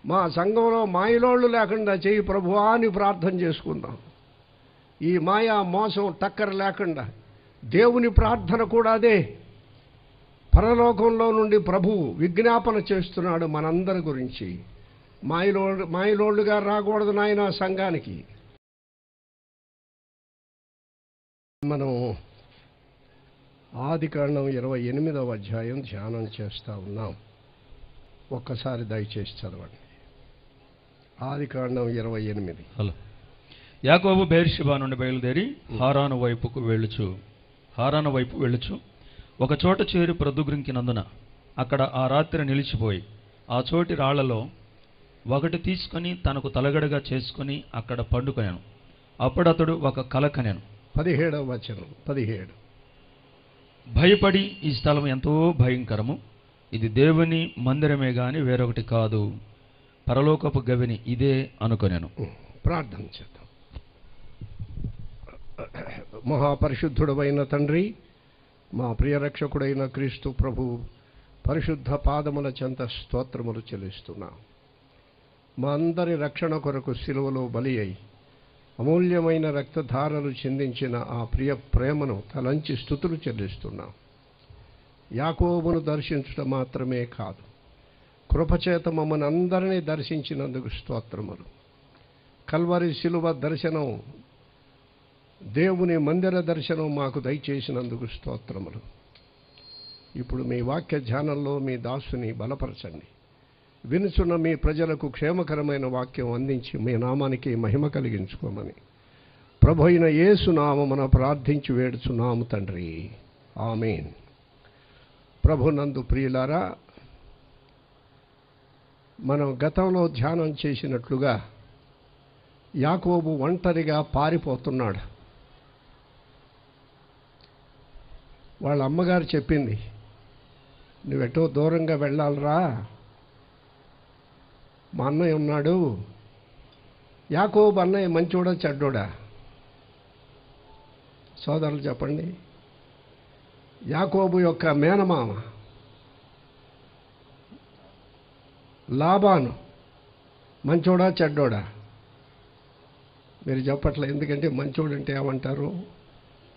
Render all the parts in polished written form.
మా సంఘంలో మాయలోళ్ళు లేకుండా చేయి ప్రభువా అని ప్రార్థన చేసుకుందాం. ఈ మాయా మోసం టక్కర లేకుండా దేవుని ప్రార్థన కూడా అదే. పరలోకంలో నుండి ప్రభువు విజ్ఞాపన చేస్తున్నాడు మనందరి గురించి. మాయలోళ్ళుగా రాకూడదు నాయన సంఘానికి. మనం ఆదికాండం 28వ అధ్యాయం ధ్యానం చేస్తూ ఉన్నాం. ఒక్కసారి దయచేసి చదవండి. ఆదికాండం 28. హలో. యాకోబు బెయేర్షెబా నుండి బయలుదేరి హారాను వైపు వెళ్ళుచు ఒక చోట చేరి ప్రొద్దుగుంకినందున అక్కడ ఆ రాత్రి నిలిచిపోయి ఆ చోటి రాళ్లలో ఒకటి తీసుకొని తనకు తలగడగా చేసుకుని అక్కడ పండుకొనెను. అప్పుడు అతడు ఒక కల కనెను. 17వ వచనం. 17. భయపడి ఈ స్థలం ఎంతో భయంకరము, ఇది దేవుని మందిరమే గాని వేరొకటి కాదు, పరలోకపు గవిని ఇదే అనుకొనెను. ప్రార్థన చేద్దాం. మహాపరిశుద్ధుడైన తండ్రి, మా ప్రియరక్షకుడైన క్రీస్తు ప్రభు పరిశుద్ధ పాదముల చెంత స్తోత్రములు చెల్లిస్తున్నాం. మా అందరి రక్షణ కొరకు సిలువలో బలి అయి అమూల్యమైన రక్తధారలు చిందించిన ఆ ప్రియ ప్రేమను తలంచి స్తుతులు చెల్లిస్తున్నాం. యాకోబును దర్శించడం మాత్రమే కాదు, కృపచేత మమ్మల్ని అందరినీ దర్శించినందుకు స్తోత్రములు. కల్వరి శిలువ దర్శనం, దేవుని మందిర దర్శనం మాకు దయచేసినందుకు స్తోత్రములు. ఇప్పుడు మీ వాక్య ధ్యానంలో మీ దాసుని బలపరచండి. వినుచున్న మీ ప్రజలకు క్షేమకరమైన వాక్యం అందించి మీ నామానికి మహిమ కలిగించుకోమని ప్రభు అయిన యేసు నామమున ప్రార్థించి వేడుచున్నాము తండ్రి. ఆమేన్. ప్రభునందు ప్రియులారా, మనం గతంలో ధ్యానం చేసినట్లుగా యాకోబు ఒంటరిగా పారిపోతున్నాడు. వాళ్ళ అమ్మగారు చెప్పింది, నువ్వెటో దూరంగా వెళ్ళాలరా, మా అన్నయ్య ఉన్నాడు. యాకోబు అన్నయ్య మంచోడా చెడ్డోడా? సోదరులు చెప్పండి. యాకోబు యొక్క మేనమామ లాబాను మంచోడా చెడ్డోడా? మీరు చెప్పట్లే. ఎందుకంటే మంచోడంటే ఏమంటారు,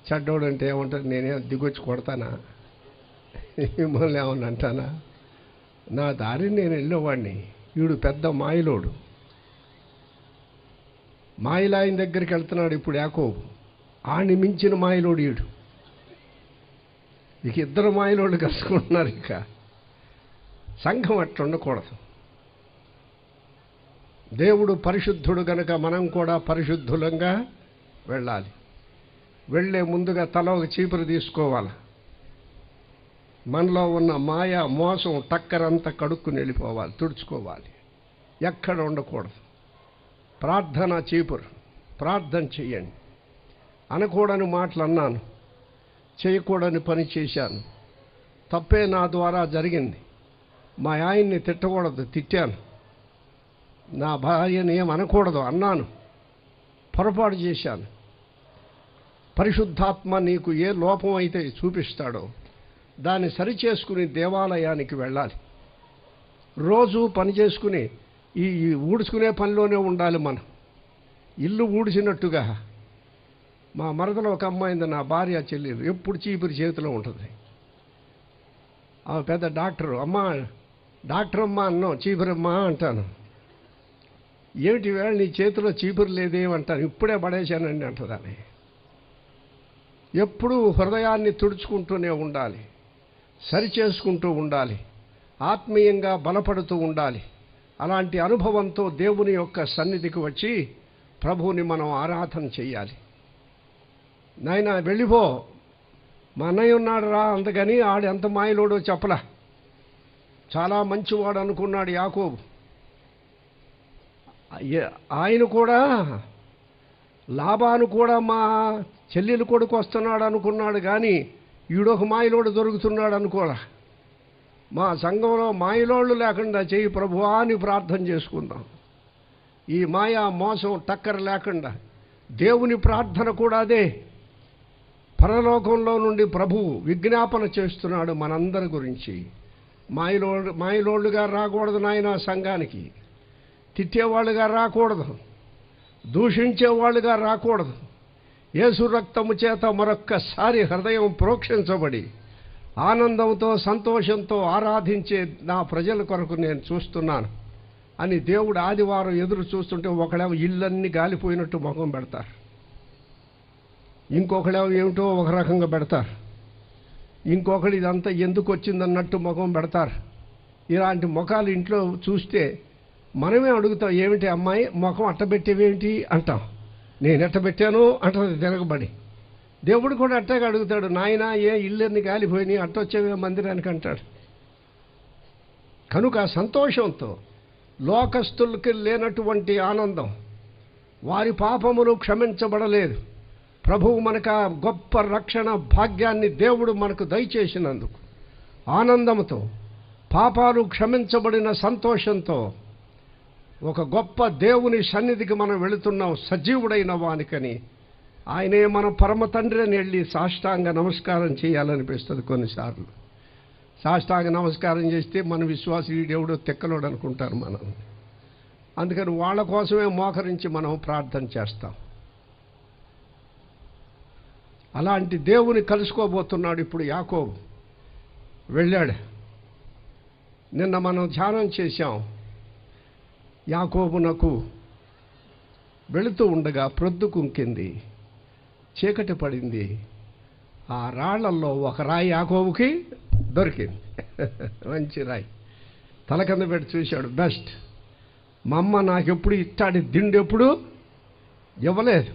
చెడ్డోడంటే ఏమంటారు? నేనే దిగొచ్చి కొడతానా, మిమ్మల్ని ఏమన్నా అంటానా? నా దారిని నేను వెళ్ళేవాడిని. వీడు పెద్ద మాయలోడు. మాయలాయన దగ్గరికి వెళ్తున్నాడు ఇప్పుడు యాకోబు. ఆని మించిన మాయలోడు వీడు. ఇక ఇద్దరు మాయలోళ్ళు కలుసుకుంటున్నారు. ఇక సంఘం అట్లా ఉండకూడదు. దేవుడు పరిశుద్ధుడు గనుక మనం కూడా పరిశుద్ధులంగా వెళ్ళాలి. వెళ్ళే ముందుగా తల ఒక చీపురు తీసుకోవాలి. మనలో ఉన్న మాయ మోసం టక్కరంతా కడుక్కుని వెళ్ళిపోవాలి, తుడుచుకోవాలి. ఎక్కడ ఉండకూడదు. ప్రార్థన చీపురు. ప్రార్థన చెయ్యండి. అనకూడని మాటలు అన్నాను, చేయకూడని పని చేశాను, తప్పే నా ద్వారా జరిగింది. మా ఆయన్ని తిట్టకూడదు, తిట్టాను. నా భార్యని ఏమనకూడదు, అన్నాను, పొరపాటు చేశాను. పరిశుద్ధాత్మ నీకు ఏ లోపం అయితే చూపిస్తాడో దాన్ని సరిచేసుకుని దేవాలయానికి వెళ్ళాలి. రోజు పని చేసుకుని ఈ ఊడ్చుకునే పనిలోనే ఉండాలి. మనం ఇల్లు ఊడ్చినట్టుగా. మా మరదలో ఒక అమ్మాయింది, నా భార్య చెల్లెలు, ఎప్పుడు చీపురు చేతిలో ఉంటుంది. ఆమె పెద్ద డాక్టరు. అమ్మ డాక్టర్ అమ్మ అన్నాం, చీపురమ్మ అంటాను. ఏమిటి వేళ నీ చేతిలో చీపురు లేదేమంటాను. ఇప్పుడే పడేశానండి అంటదాన్ని. ఎప్పుడూ హృదయాన్ని తుడుచుకుంటూనే ఉండాలి, సరిచేసుకుంటూ ఉండాలి, ఆత్మీయంగా బలపడుతూ ఉండాలి. అలాంటి అనుభవంతో దేవుని యొక్క సన్నిధికి వచ్చి ప్రభువుని మనం ఆరాధన చెయ్యాలి. నాయన వెళ్ళిపో, మా అన్నయ్య ఉన్నాడు రా, అందుకని ఆడు ఎంత మాయలోడో చెప్పలా. చాలా మంచివాడు అనుకున్నాడు యాకోబు. ఆయన కూడా లాబాను కూడా మా చెల్లెలు కొడుకు వస్తున్నాడు అనుకున్నాడు, కానీ ఈడొక మాయలోడు దొరుకుతున్నాడు అనుకోరా. మా సంఘంలో మాయలోళ్ళు లేకుండా చేయి ప్రభువా అని ప్రార్థన చేసుకుందాం. ఈ మాయా మోసం టక్కర లేకుండా దేవుని ప్రార్థన కూడా అదే. పరలోకంలో నుండి ప్రభువు విజ్ఞాపన చేస్తున్నాడు మనందరి గురించి. మాయలోళ్ళుగా రాకూడదు నాయన సంఘానికి. తిట్టేవాళ్ళుగా రాకూడదు, దూషించేవాళ్ళుగా రాకూడదు. యేసు రక్తము చేత మరొక్కసారి హృదయం ప్రోక్షించబడి ఆనందంతో సంతోషంతో ఆరాధించే నా ప్రజల కొరకు నేను చూస్తున్నాను అని దేవుడు ఆదివారం ఎదురు చూస్తుంటే ఒకళ్ళేమో ఇళ్ళన్నీ గాలిపోయినట్టు ముఖం పెడతారు, ఇంకొకళ్ళేమో ఏమిటో ఒక రకంగా పెడతారు, ఇంకొకళ్ళు ఇదంతా ఎందుకు వచ్చిందన్నట్టు ముఖం పెడతారు. ఇలాంటి ముఖాలు ఇంట్లో చూస్తే మనమే అడుగుతాం, ఏమిటి అమ్మాయి ముఖం అట్టబెట్టేవేమిటి అంటాం. నేను ఎట్టబెట్టాను అంటది తిరగబడి. దేవుడు కూడా అట్టగా అడుగుతాడు, నాయన ఏ ఇళ్ళన్ని గాలిపోయినాయి అట్టొచ్చేవే మందిరానికి అంటాడు. కనుక సంతోషంతో లోకస్తులకి లేనటువంటి ఆనందం, వారి పాపములు క్షమించబడలేదు, ప్రభువు మనకు ఆ గొప్ప రక్షణ భాగ్యాన్ని దేవుడు మనకు దయచేసినందుకు ఆనందంతో, పాపాలు క్షమించబడిన సంతోషంతో ఒక గొప్ప దేవుని సన్నిధికి మనం వెళుతున్నాం సజీవుడైన వానికని. ఆయనే మన పరమ తండ్రి అని వెళ్ళి సాష్టాంగ నమస్కారం చేయాలనిపిస్తుంది. కొన్నిసార్లు సాష్టాంగ నమస్కారం చేస్తే మన విశ్వాసి దేవుడు తెక్కలోడు అనుకుంటారు మనం. అందుకని వాళ్ళ కోసమే మోకరించి మనం ప్రార్థన చేస్తాం. అలాంటి దేవుని కలుసుకోబోతున్నాడు ఇప్పుడు యాకోబు. వెళ్ళాడు. నిన్న మనం ధ్యానం చేశాం. యాకోబునకు వెళుతూ ఉండగా ప్రొద్దు కుంకింది, చీకటి పడింది. ఆ రాళ్లల్లో ఒక రాయి యాకోబుకి దొరికింది. మంచి రాయి. తల కింద పెట్టి చూశాడు. బెస్ట్, మా అమ్మ నాకెప్పుడు ఇట్టాడి దిండు ఎప్పుడు ఇవ్వలేదు,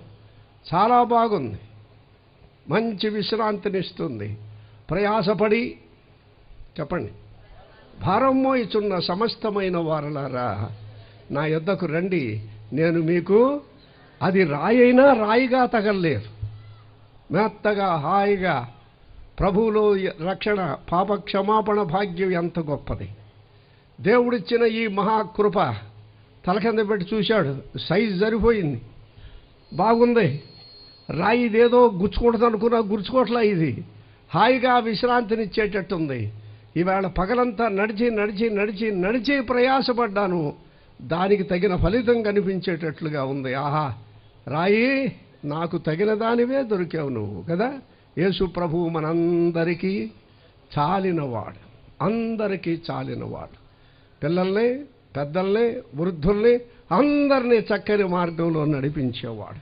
చాలా బాగుంది, మంచి విశ్రాంతినిస్తుంది. ప్రయాసపడి చెప్పండి, భారం మోయిచున్న సమస్తమైన వారలారా నా యొద్దకు రండి, నేను మీకు, అది రాయైనా రాయిగా తగలలేదు, మెత్తగా హాయిగా. ప్రభువులో రక్షణ, పాప క్షమాపణ భాగ్యం ఎంత గొప్పది. దేవుడిచ్చిన ఈ మహాకృప. తల కింద పెట్టి చూశాడు, సైజు సరిపోయింది, బాగుంది. రాయి ఇదేదో గుచ్చుకూడదు అనుకున్నా గుచ్చుకోవట్లా, ఇది హాయిగా విశ్రాంతినిచ్చేటట్టుంది. ఈవేళ పగలంతా నడిచి నడిచి నడిచి నడిచి ప్రయాసపడ్డాను, దానికి తగిన ఫలితం కనిపించేటట్లుగా ఉంది. ఆహా, రాయి నాకు తగిన దానివే దొరికావు నువ్వు కదా. యేసు ప్రభువు మనందరికీ చాలినవాడు, అందరికీ చాలినవాడు. పిల్లల్ని, పెద్దల్ని, వృద్ధుల్ని అందరినీ చక్కని మార్గంలో నడిపించేవాడు.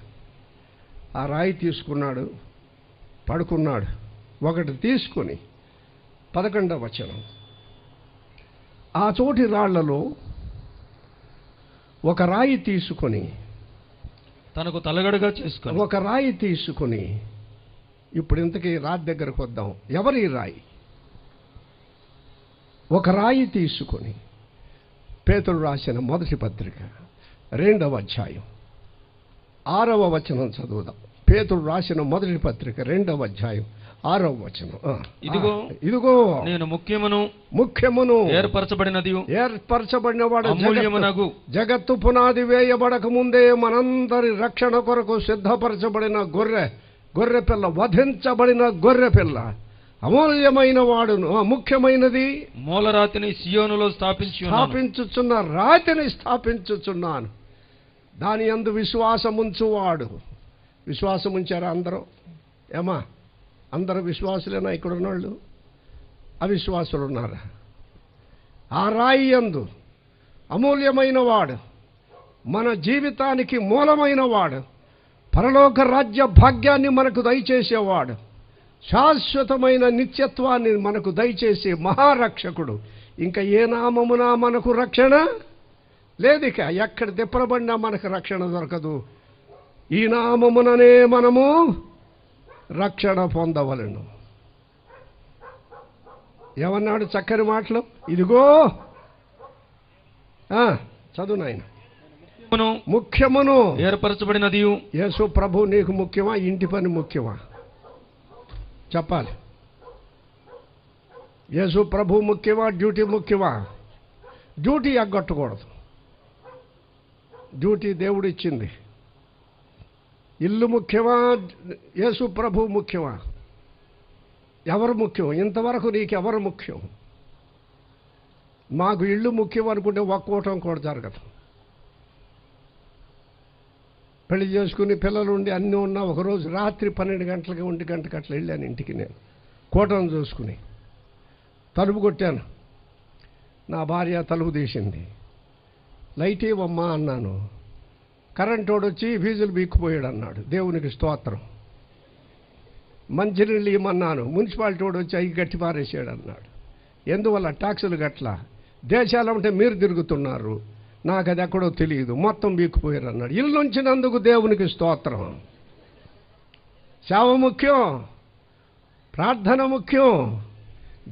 ఆ రాయి తీసుకున్నాడు, పడుకున్నాడు. ఒకటి తీసుకుని 11వ వచనం, ఆ చోటి రాళ్లలో ఒక రాయి తీసుకొని, తనకు తలగడగా చేసుకొని, ఒక రాయి తీసుకుని. ఇప్పుడు ఇంతకీ రాతి దగ్గరకు వద్దాం. ఎవరి రాయి? ఒక రాయి తీసుకొని. పేతురు రాసిన మొదటి పత్రిక 2వ అధ్యాయం 6వ వచనం చదువుదాం. పేతురు రాసిన మొదటి పత్రిక 2వ అధ్యాయం 6వ వచనం. ఇదిగో నేను ముఖ్యమును ఏర్పరచబడినవాడు అమూల్యమునగు జగత్తు పునాది వేయబడక ముందే మనందరి రక్షణ కొరకు సిద్ధపరచబడిన గొర్రె పిల్ల, వధించబడిన గొర్రె పిల్ల, అమూల్యమైన వాడును, ముఖ్యమైనది మూలరాతిని సియోనులో స్థాపించుచున్న రాతిని స్థాపించుచున్నాను, దాని యందు విశ్వాసముంచువాడు. విశ్వాసం ఉంచారా అందరూ? ఏమా, అందరూ విశ్వాసులేనా ఇక్కడ ఉన్నవాళ్ళు? అవిశ్వాసులు ఉన్నారా? ఆ రాయి యందు అమూల్యమైన వాడు, మన జీవితానికి మూలమైన వాడు, పరలోక రాజ్య భాగ్యాన్ని మనకు దయచేసేవాడు, శాశ్వతమైన నిత్యత్వాన్ని మనకు దయచేసే మహారక్షకుడు. ఇంకా ఏ నామమున మనకు రక్షణ లేదు. ఇక ఎక్కడ తిప్పబడినా మనకు రక్షణ దొరకదు. ఈ నామముననే మనము రక్షణ పొందవలను. ఏమన్నాడు చక్కని మాటలు? ఇదిగో చదువు నాయన. ముఖ్యమును ఏర్పరచబడినది. యేసు ప్రభు నీకు ముఖ్యమా? ఇంటి పని ముఖ్యమా? చెప్పాలి. యేసు ప్రభు ముఖ్యమా? డ్యూటీ ముఖ్యమా? డ్యూటీ ఎగ్గొట్టకూడదు. డ్యూటీ దేవుడు ఇచ్చింది. ఇల్లు ముఖ్యమా? యేసు ప్రభు ముఖ్యమా? ఎవరు ముఖ్యం? ఇంతవరకు నీకెవరు ముఖ్యం? మాకు ఇల్లు ముఖ్యం అనుకుంటే ఒక్కోవటం కూడా జరగదు. పెళ్లి చేసుకుని పిల్లలు ఉండి అన్నీ ఉన్నా ఒకరోజు రాత్రి 12 గంటలకి 1 గంటకి అట్లా వెళ్ళాను ఇంటికి. నేను కోటను చూసుకుని తలుపు కొట్టాను. నా భార్య తలుపు తీసింది. లైట్ ఇవ్వమ్మా అన్నాను. కరెంట్ వాడు వచ్చి ఫీజులు బీక్కుపోయాడు అన్నాడు. దేవునికి స్తోత్రం. మంచినీళ్ళు ఇవ్వమన్నాను. మున్సిపాలిటీ వాడు వచ్చి అవి గట్టి పారేసాడు అన్నాడు. ఎందువల్ల? ట్యాక్సులు గట్ల. దేశాలు అంటే మీరు తిరుగుతున్నారు, నాకు అది ఎక్కడో తెలియదు, మొత్తం బీక్కుపోయారు అన్నాడు. ఇల్లు ఉంచినందుకు దేవునికి స్తోత్రం. సేవ ముఖ్యం, ప్రార్థన ముఖ్యం,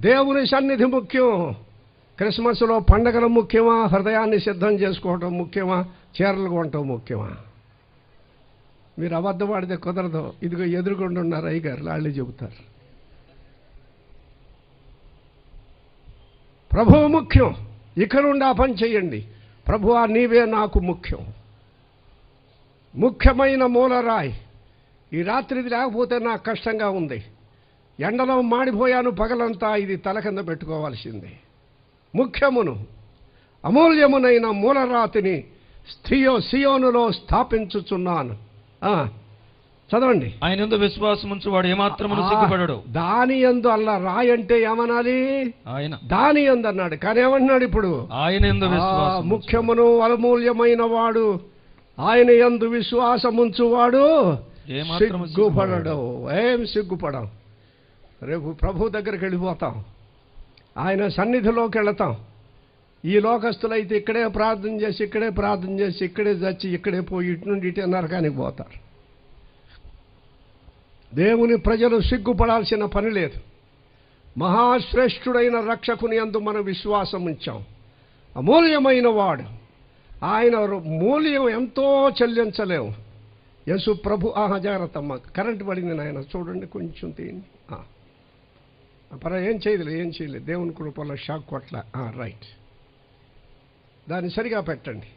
దేవుని సన్నిధి ముఖ్యం. క్రిస్మస్లో పండగలు ముఖ్యమా? హృదయాన్ని సిద్ధం చేసుకోవటం ముఖ్యమా? చీరలు కొనటం ముఖ్యమా? మీరు అబద్ధం ఆడితే కుదరదు. ఇదిగో ఎదురుకుండా ఉన్నారు అయ్యగారు, వాళ్ళే చెబుతారు. ప్రభువు ముఖ్యం. ఇక నుండి ఆ పని చేయండి. ప్రభువా నీవే నాకు ముఖ్యం. ముఖ్యమైన మూలరాయి. ఈ రాత్రిది లేకపోతే నాకు కష్టంగా ఉంది. ఎండలో మాడిపోయాను పగలంతా. ఇది తల కింద పెట్టుకోవాల్సిందే. ముఖ్యమును అమూల్యమునైన మూలరాతిని సియోనులో స్థాపించుచున్నాను. చదవండి. ఆయన యందు విశ్వాసం ఉంచువాడు ఏమాత్రమును సిగ్గుపడడు. దాని యందు అల్లా రాయి అంటే ఏమనాలి? ఆయన దాని యందు అన్నాడు. కానీ ఏమన్నాడు ఇప్పుడు? ఆయన యందు విశ్వాసం. ముఖ్యమును అమూల్యమైన వాడు ఆయన యందు విశ్వాసముంచువాడు సిగ్గుపడడు. ఏం సిగ్గుపడం? రేపు ప్రభు దగ్గరికి వెళ్ళిపోతాం, ఆయన సన్నిధిలోకి వెళతాం. ఈ లోకస్తులైతే ఇక్కడే ప్రార్థన చేసి ఇక్కడే చచ్చి ఇక్కడే పోయి ఇటు నుండి ఇటే నరకానికి పోతారు. దేవుని ప్రజలు సిగ్గుపడాల్సిన పని లేదు. మహాశ్రేష్ఠుడైన రక్షకుని యందు మనం విశ్వాసం ఉంచాం. అమూల్యమైన వాడు. ఆయన మూల్యం ఎంతో చెల్లించలేము. యేసు ప్రభు. జాగ్రత్తమ్మ, కరెంటు పడింది నాయన, చూడండి కొంచెం తీయండి. ఏం చేయలేదు. దేవుని కృపలో షాక్ కొట్ల. రైట్, దాన్ని సరిగా పెట్టండి.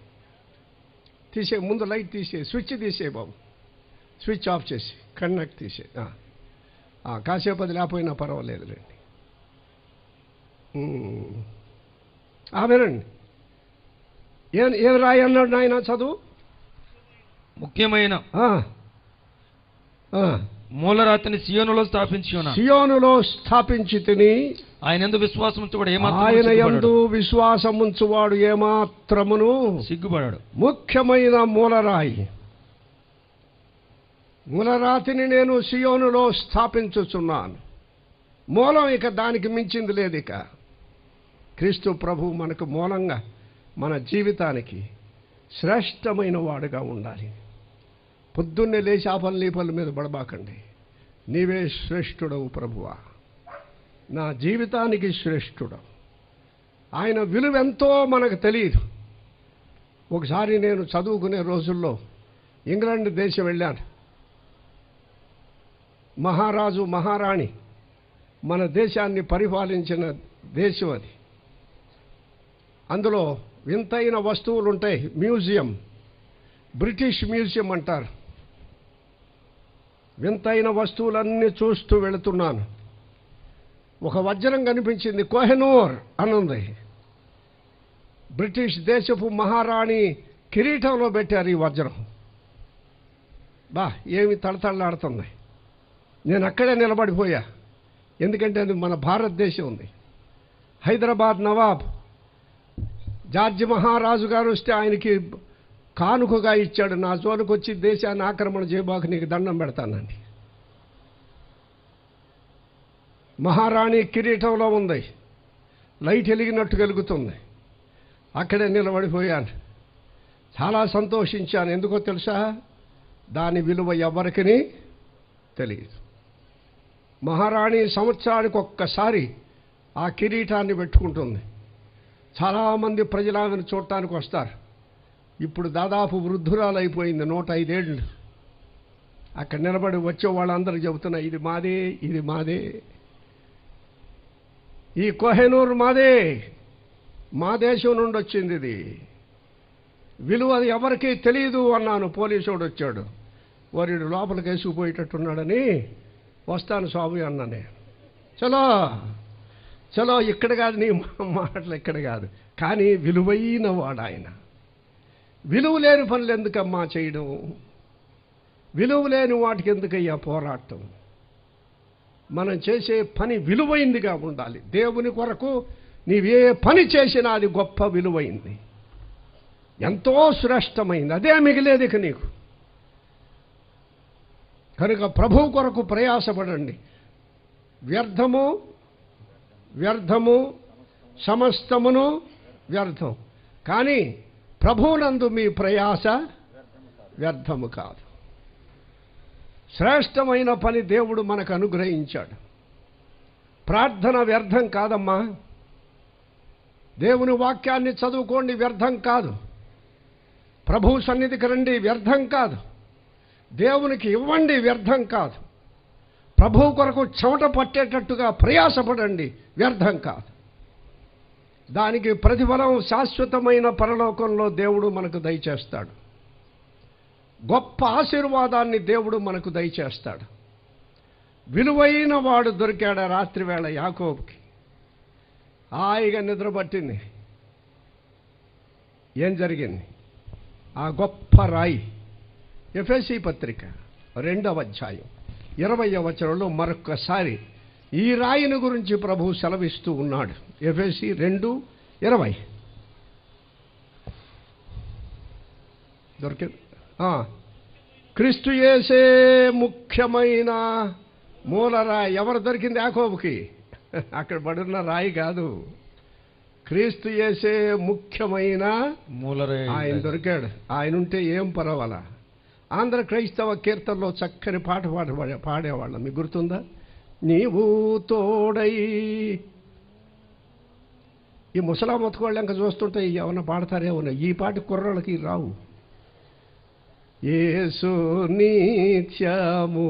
ముందు లైట్ తీసే, స్విచ్ తీసే బాబు, స్విచ్ ఆఫ్ చేసి కనెక్ట్ తీసే. కాసేపు అది లేకపోయినా పర్వాలేదులేండి. వినండి. ఏం రాయి అన్నాడు నాయన? చదువు. ముఖ్యమైన మూలరాతిని సియోనులో స్థాపించి తిని ఆయన యందు విశ్వాసముంచువాడు ఏమాత్రమును సిగ్గుపడాడు. ముఖ్యమైన మూలరాయి. మూలరాతిని నేను సియోనులో స్థాపించుచున్నాను. మూలం ఇక దానికి మించింది లేదు. ఇక క్రీస్తు ప్రభు మనకు మూలంగా మన జీవితానికి శ్రేష్టమైన వాడుగా ఉండాలి. పొద్దున్నే లేచి ఆ పనులు ఈ పనుల మీద పడబాకండి. నీవే శ్రేష్ఠుడవు ప్రభువా, నా జీవితానికి శ్రేష్ఠుడవు. ఆయన విలువెంతో మనకు తెలియదు. ఒకసారి నేను చదువుకునే రోజుల్లో ఇంగ్లాండ్ దేశం వెళ్ళాను. మహారాజు మహారాణి మన దేశాన్ని పరిపాలించిన దేశం అది. అందులో వింతైన వస్తువులు ఉంటాయి. మ్యూజియం, బ్రిటిష్ మ్యూజియం అంటారు. వింతైన వస్తువులన్నీ చూస్తూ వెళుతున్నాను. ఒక వజ్రం కనిపించింది, కోహినూర్ అనుంది. బ్రిటిష్ దేశపు మహారాణి కిరీటంలో పెట్టారు ఈ వజ్రం. ఏమి తళతళలాడుతుంది. నేను అక్కడే నిలబడిపోయా. ఎందుకంటే అది మన భారతదేశం ఉంది. హైదరాబాద్ నవాబ్ జార్జి మహారాజు గారు వస్తే ఆయనకి కానుకగా ఇచ్చాడు, నా జోలికి వచ్చి దేశాన్ని ఆక్రమణ చేయబాకు, నీకు దండం పెడతానండి. మహారాణి కిరీటంలో ఉంది, లైట్ వెలిగినట్టు వెలుగుతుంది. అక్కడే నిలబడిపోయాను. చాలా సంతోషించాను. ఎందుకో తెలుసా? దాని విలువ ఎవరికీ తెలియదు. మహారాణి సంవత్సరానికి ఒక్కసారి ఆ కిరీటాన్ని పెట్టుకుంటుంది. చాలామంది ప్రజలు ఆమెను చూడటానికి వస్తారు. ఇప్పుడు దాదాపు వృద్ధురాలు అయిపోయింది, 105 ఏళ్ళు. అక్కడ నిలబడి వచ్చే వాళ్ళందరూ చెబుతున్నా, ఇది మాదే, ఇది మాదే, ఈ కోహినూర్ మాదే, మా దేశం నుండి వచ్చింది, ఇది విలువ ఎవరికీ తెలియదు అన్నాను. పోలీసుడు వచ్చాడు. వాడు లోపలికి వేసుకుపోయేటట్టున్నాడని వస్తాను స్వామి అన్నానే. చలో ఇక్కడ కాదు, నీ మాటలు ఇక్కడ కాదు. కానీ విలువైన వాడు ఆయన. విలువ లేని పనులు ఎందుకమ్మా చేయడం? విలువ లేని వాటికి ఎందుకయ్యా పోరాటం? మనం చేసే పని విలువైందిగా ఉండాలి. దేవుని కొరకు నీవే పని చేసినా అది గొప్ప విలువైంది, ఎంతో శ్రేష్టమైంది, అదే మిగిలేది ఇక నీకు. కనుక ప్రభువు కొరకు ప్రయాసపడండి. వ్యర్థము వ్యర్థము సమస్తమును వ్యర్థం, కానీ ప్రభువునందు మీ ప్రయాస వ్యర్థము కాదు. శ్రేష్టమైన పని దేవుడు మనకు అనుగ్రహించాడు. ప్రార్థన వ్యర్థం కాదమ్మా. దేవుని వాక్యాన్ని చదువుకోండి, వ్యర్థం కాదు. ప్రభు సన్నిధికి రండి, వ్యర్థం కాదు. దేవునికి ఇవ్వండి, వ్యర్థం కాదు. ప్రభు కొరకు చెమట పట్టేటట్టుగా ప్రయాసపడండి, వ్యర్థం కాదు. దానికి ప్రతిఫలం శాశ్వతమైన పరలోకంలో దేవుడు మనకు దయచేస్తాడు. గొప్ప ఆశీర్వాదాన్ని దేవుడు మనకు దయచేస్తాడు. విలువైన వాడు దొరికాడు రాత్రి వేళ యాకోబుకి. హాయిగా నిద్రపట్టింది. ఏం జరిగింది? ఆ గొప్ప రాయి, ఎఫెసీ పత్రిక 2వ అధ్యాయం 20వ వచనంలో మరొక్కసారి ఈ రాయిని గురించి ప్రభువు సెలవిస్తూ ఉన్నాడు. ఎఫెసీ 2:20 దొరికింది. క్రీస్తు యేసే ముఖ్యమైన మూలరాయి. ఎవరు దొరికింది యాకోబుకి? అక్కడ పడున్న రాయి కాదు, క్రీస్తు యేసే ముఖ్యమైన మూలరాయి. ఆయన దొరికాడు. ఆయన ఉంటే ఏం పర్వాలా. ఆంధ్ర క్రైస్తవ కీర్తనలో చక్కని పాట పాడేవాళ్ళం, మీకు గుర్తుందా? నీవు తోడై. ఈ ముసలా మొత్తుకోళ్ళు ఇంకా చూస్తుంటే ఏమన్నా పాడతారేమన్నా. ఈ పాట కుర్రాళ్ళకి రావు. యేసు నిత్యము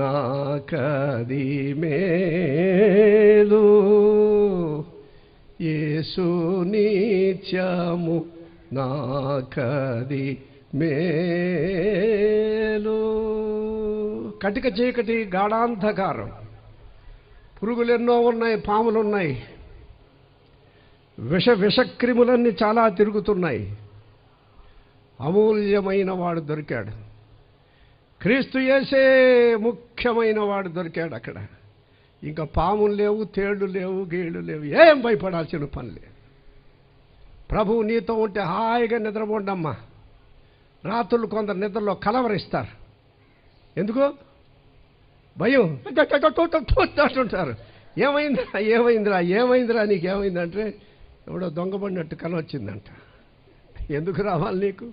నాకది మేలు, యేసు నిత్యము నాకది మేలు. కటిక చీకటి గాఢాంధకారం, పురుగులెన్నో ఉన్నాయి, పాములున్నాయి, విషక్రిములన్నీ చాలా తిరుగుతున్నాయి. అమూల్యమైన వాడు దొరికాడు. క్రీస్తు యేసే ముఖ్యమైన వాడు దొరికాడు అక్కడ. ఇంకా పాములు లేవు, తేళ్లు లేవు, గీళ్ళు లేవు, ఏం భయపడాల్సిన పని లేదు. ప్రభువు నీతో ఉంటే హాయిగా నిద్రపోండమ్మా. రాత్రులు కొందరు నిద్రలో కలవరిస్తారు. ఎందుకు? భయం అంటుంటారు. ఏమైందిరా ఏమైందిరా ఏమైందిరా నీకేమైందంటే ఎవడో దొంగపడినట్టు కల వచ్చిందంట. ఎందుకు రావాలి నీకు?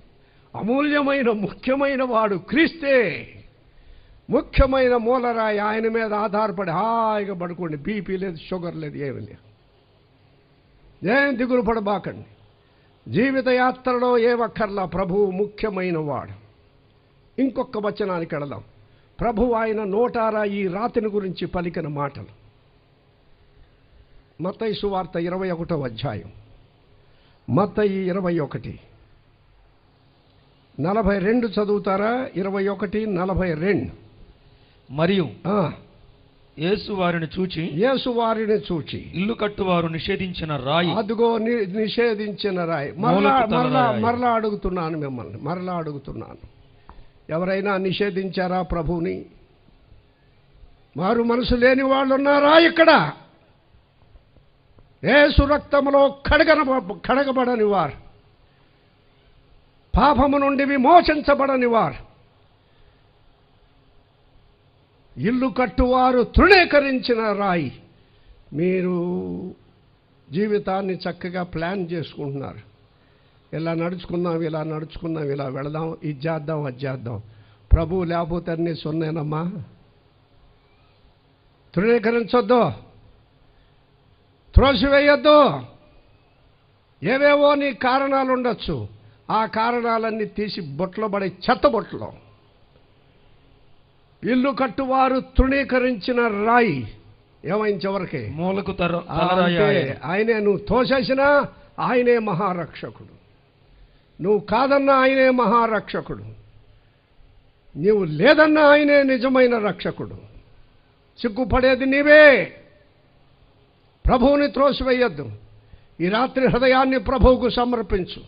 అమూల్యమైన ముఖ్యమైన వాడు క్రీస్తే, ముఖ్యమైన మూలరాయి. ఆయన మీద ఆధారపడి హాయిగా పడుకోండి. బీపీ లేదు, షుగర్ లేదు, ఏమీ లేదు. ఏం దిగులు పడబాకండి. జీవిత యాత్రలో ఏమక్కర్లా, ప్రభువు ముఖ్యమైన వాడు. ఇంకొక వచనానికి వెళదాం. ప్రభు ఆయన నోటారా ఈ రాతిని గురించి పలికిన మాటలు. మత్తయి సువార్త 21వ అధ్యాయం, మత్తయి 21:42 చదువుతారా? 21:42. మరియు యేసు వారిని చూచి ఇల్లు కట్టువారు నిషేధించిన రాయి, అదిగో నిషేధించిన రాయి. మరలా అడుగుతున్నాను మిమ్మల్ని, మరలా అడుగుతున్నాను, ఎవరైనా నిషేధించారా ప్రభువుని? మారు మనసు లేని వాళ్ళు ఉన్నారా ఇక్కడ? యేసు రక్తములో కడగబడని వారు, పాపము నుండి విమోచించబడని వారు, ఇల్లు కట్టువారు తృణీకరించిన రాయి. మీరు జీవితాన్ని చక్కగా ప్లాన్ చేసుకుంటున్నారు. ఇలా నడుచుకుందాం, ఇలా నడుచుకుందాం, ఇలా వెళదాం, ఇది చేద్దాం, అది చేద్దాం. ప్రభువు లేకపోతే అన్నీ సున్నేనమ్మా. తృణీకరించొద్దు, త్రోసివేయొద్దు. ఏవేవో నీ కారణాలు ఉండొచ్చు, ఆ కారణాలన్నీ తీసి బొట్లో పడే చెత్త బొట్లో. ఇల్లు కట్టువారు తృణీకరించిన రాయి ఏమైంది? చివరికి మూలకు ఆయనే. నువ్వు తోసేసినా ఆయనే మహారక్షకుడు, నువ్వు కాదన్నా ఆయనే మహారక్షకుడు, నీవు లేదన్నా ఆయనే నిజమైన రక్షకుడు. సిగ్గుపడేది నీవే. ప్రభువుని త్రోసివేయొద్దు. ఈ రాత్రి హృదయాన్ని ప్రభువుకు సమర్పించు.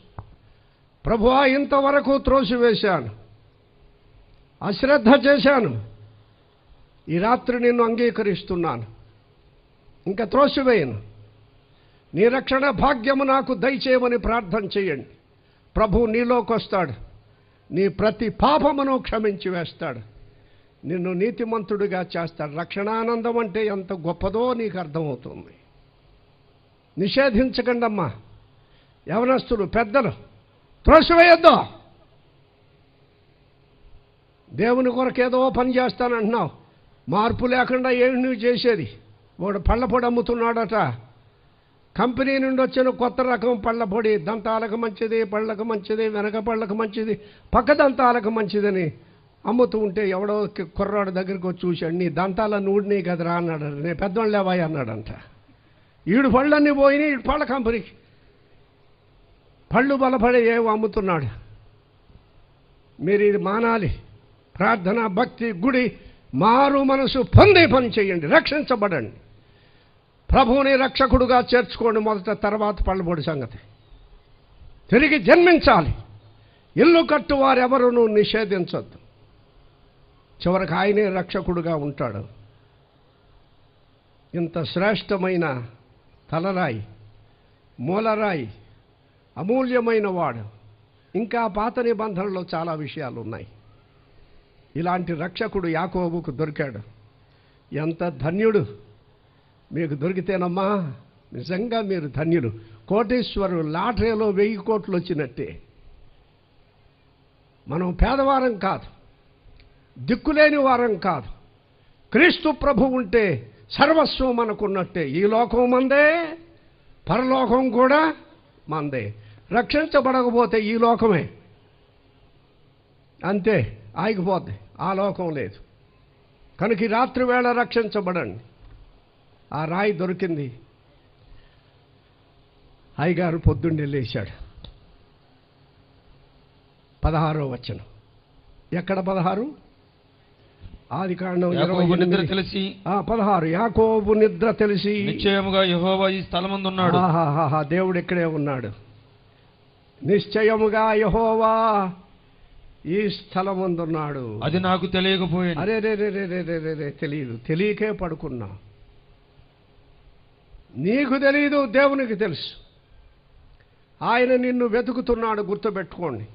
ప్రభువా, ఇంతవరకు త్రోసివేశాను, అశ్రద్ధ చేశాను. ఈ రాత్రి నిన్ను అంగీకరిస్తున్నాను, ఇంకా త్రోసివేయను. నీ రక్షణ భాగ్యము నాకు దయచేయమని ప్రార్థన చేయండి. ప్రభు నీలోకి వస్తాడు, నీ ప్రతి పాపమును క్షమించి వేస్తాడు, నిన్ను నీతిమంతుడిగా చేస్తాడు. రక్షణానందం అంటే ఎంత గొప్పదో నీకు అర్థమవుతుంది. నిషేధించకండి అమ్మా, యవనస్తులు, పెద్దలు, త్రోసివేయొద్దు. దేవుని కొరకు ఏదో పని చేస్తానంటున్నావు, మార్పు లేకుండా ఏమి నువ్వు చేసేది? వాడు పళ్ళపొడి అమ్ముతున్నాడట, కంపెనీ నుండి వచ్చిన కొత్త రకం పళ్ళపొడి, దంతాలకు మంచిది, పళ్ళకు మంచిది, వెనక పళ్ళకు మంచిది, పక్క దంతాలకు మంచిదని అమ్ముతూ ఉంటే ఎవడో కుర్రాడు దగ్గరికి వచ్చి చూశాడు, నీ దంతాల నూడిని కదరా అన్నాడు. నేను పెద్దవాళ్ళు లేవాయి అన్నాడంట. ఈడు పళ్ళన్నీ పోయినాయి, ఈడు పళ్ళ కంపెనీకి పళ్ళు బలపడే ఏమో అమ్ముతున్నాడు. మీరు ఇది మానాలి. ప్రార్థన, భక్తి, గుడి, మారు మనసు పొందే పని చేయండి, రక్షించబడండి. ప్రభువుని రక్షకుడుగా చేర్చుకోండి మొదట, తర్వాత పళ్ళబొడి సంగతి. తిరిగి జన్మించాలి. ఇల్లు కట్టు వారెవరూ నిషేధించొద్దు. చివరికి ఆయనే రక్షకుడుగా ఉంటాడు. ఇంత శ్రేష్టమైన తలరాయి, మూలరాయి, అమూల్యమైన వాడు. ఇంకా పాత నిబంధనలో చాలా విషయాలు ఉన్నాయి. ఇలాంటి రక్షకుడు యాకోబుకు దొరికాడు. ఎంత ధన్యుడు! మీకు దొరికితేనమ్మా నిజంగా మీరు ధన్యులు. కోటీశ్వరు లాటరీలో 1000 కోట్లు వచ్చినట్టే. మనం పేదవారం కాదు, దిక్కులేని వారం కాదు. క్రీస్తు ప్రభు ఉంటే సర్వస్వం మనకున్నట్టే. ఈ లోకం మందే, పరలోకం కూడా మందే. రక్షించబడకపోతే ఈ లోకమే అంతే, ఆగిపోద్ది. ఆ లోకం లేదు. కనుక ఈ రాత్రి వేళ రక్షించబడండి. ఆ రాయి దొరికింది. అయ్యగారు పొద్దున్నే లేచాడు. 16వ వచనం. ఎక్కడ 16? ఆదికాండం 16. యాకోబు నిద్ర తెలిసి నిశ్చయముగా యెహోవా ఈ స్థలమందున్నాడు. దేవుడు ఇక్కడే ఉన్నాడు. నిశ్చయముగా యెహోవా ఈ స్థలమందున్నాడు. అది నాకు తెలియకపోయింది. అరే రే రే రే రే రే రే తెలియదు. తెలియకే పడుకున్నా. నీకు తెలియదు, దేవునికి తెలుసు. ఆయన నిన్ను వెతుకుతున్నాడు. గుర్తుపెట్టుకోండి.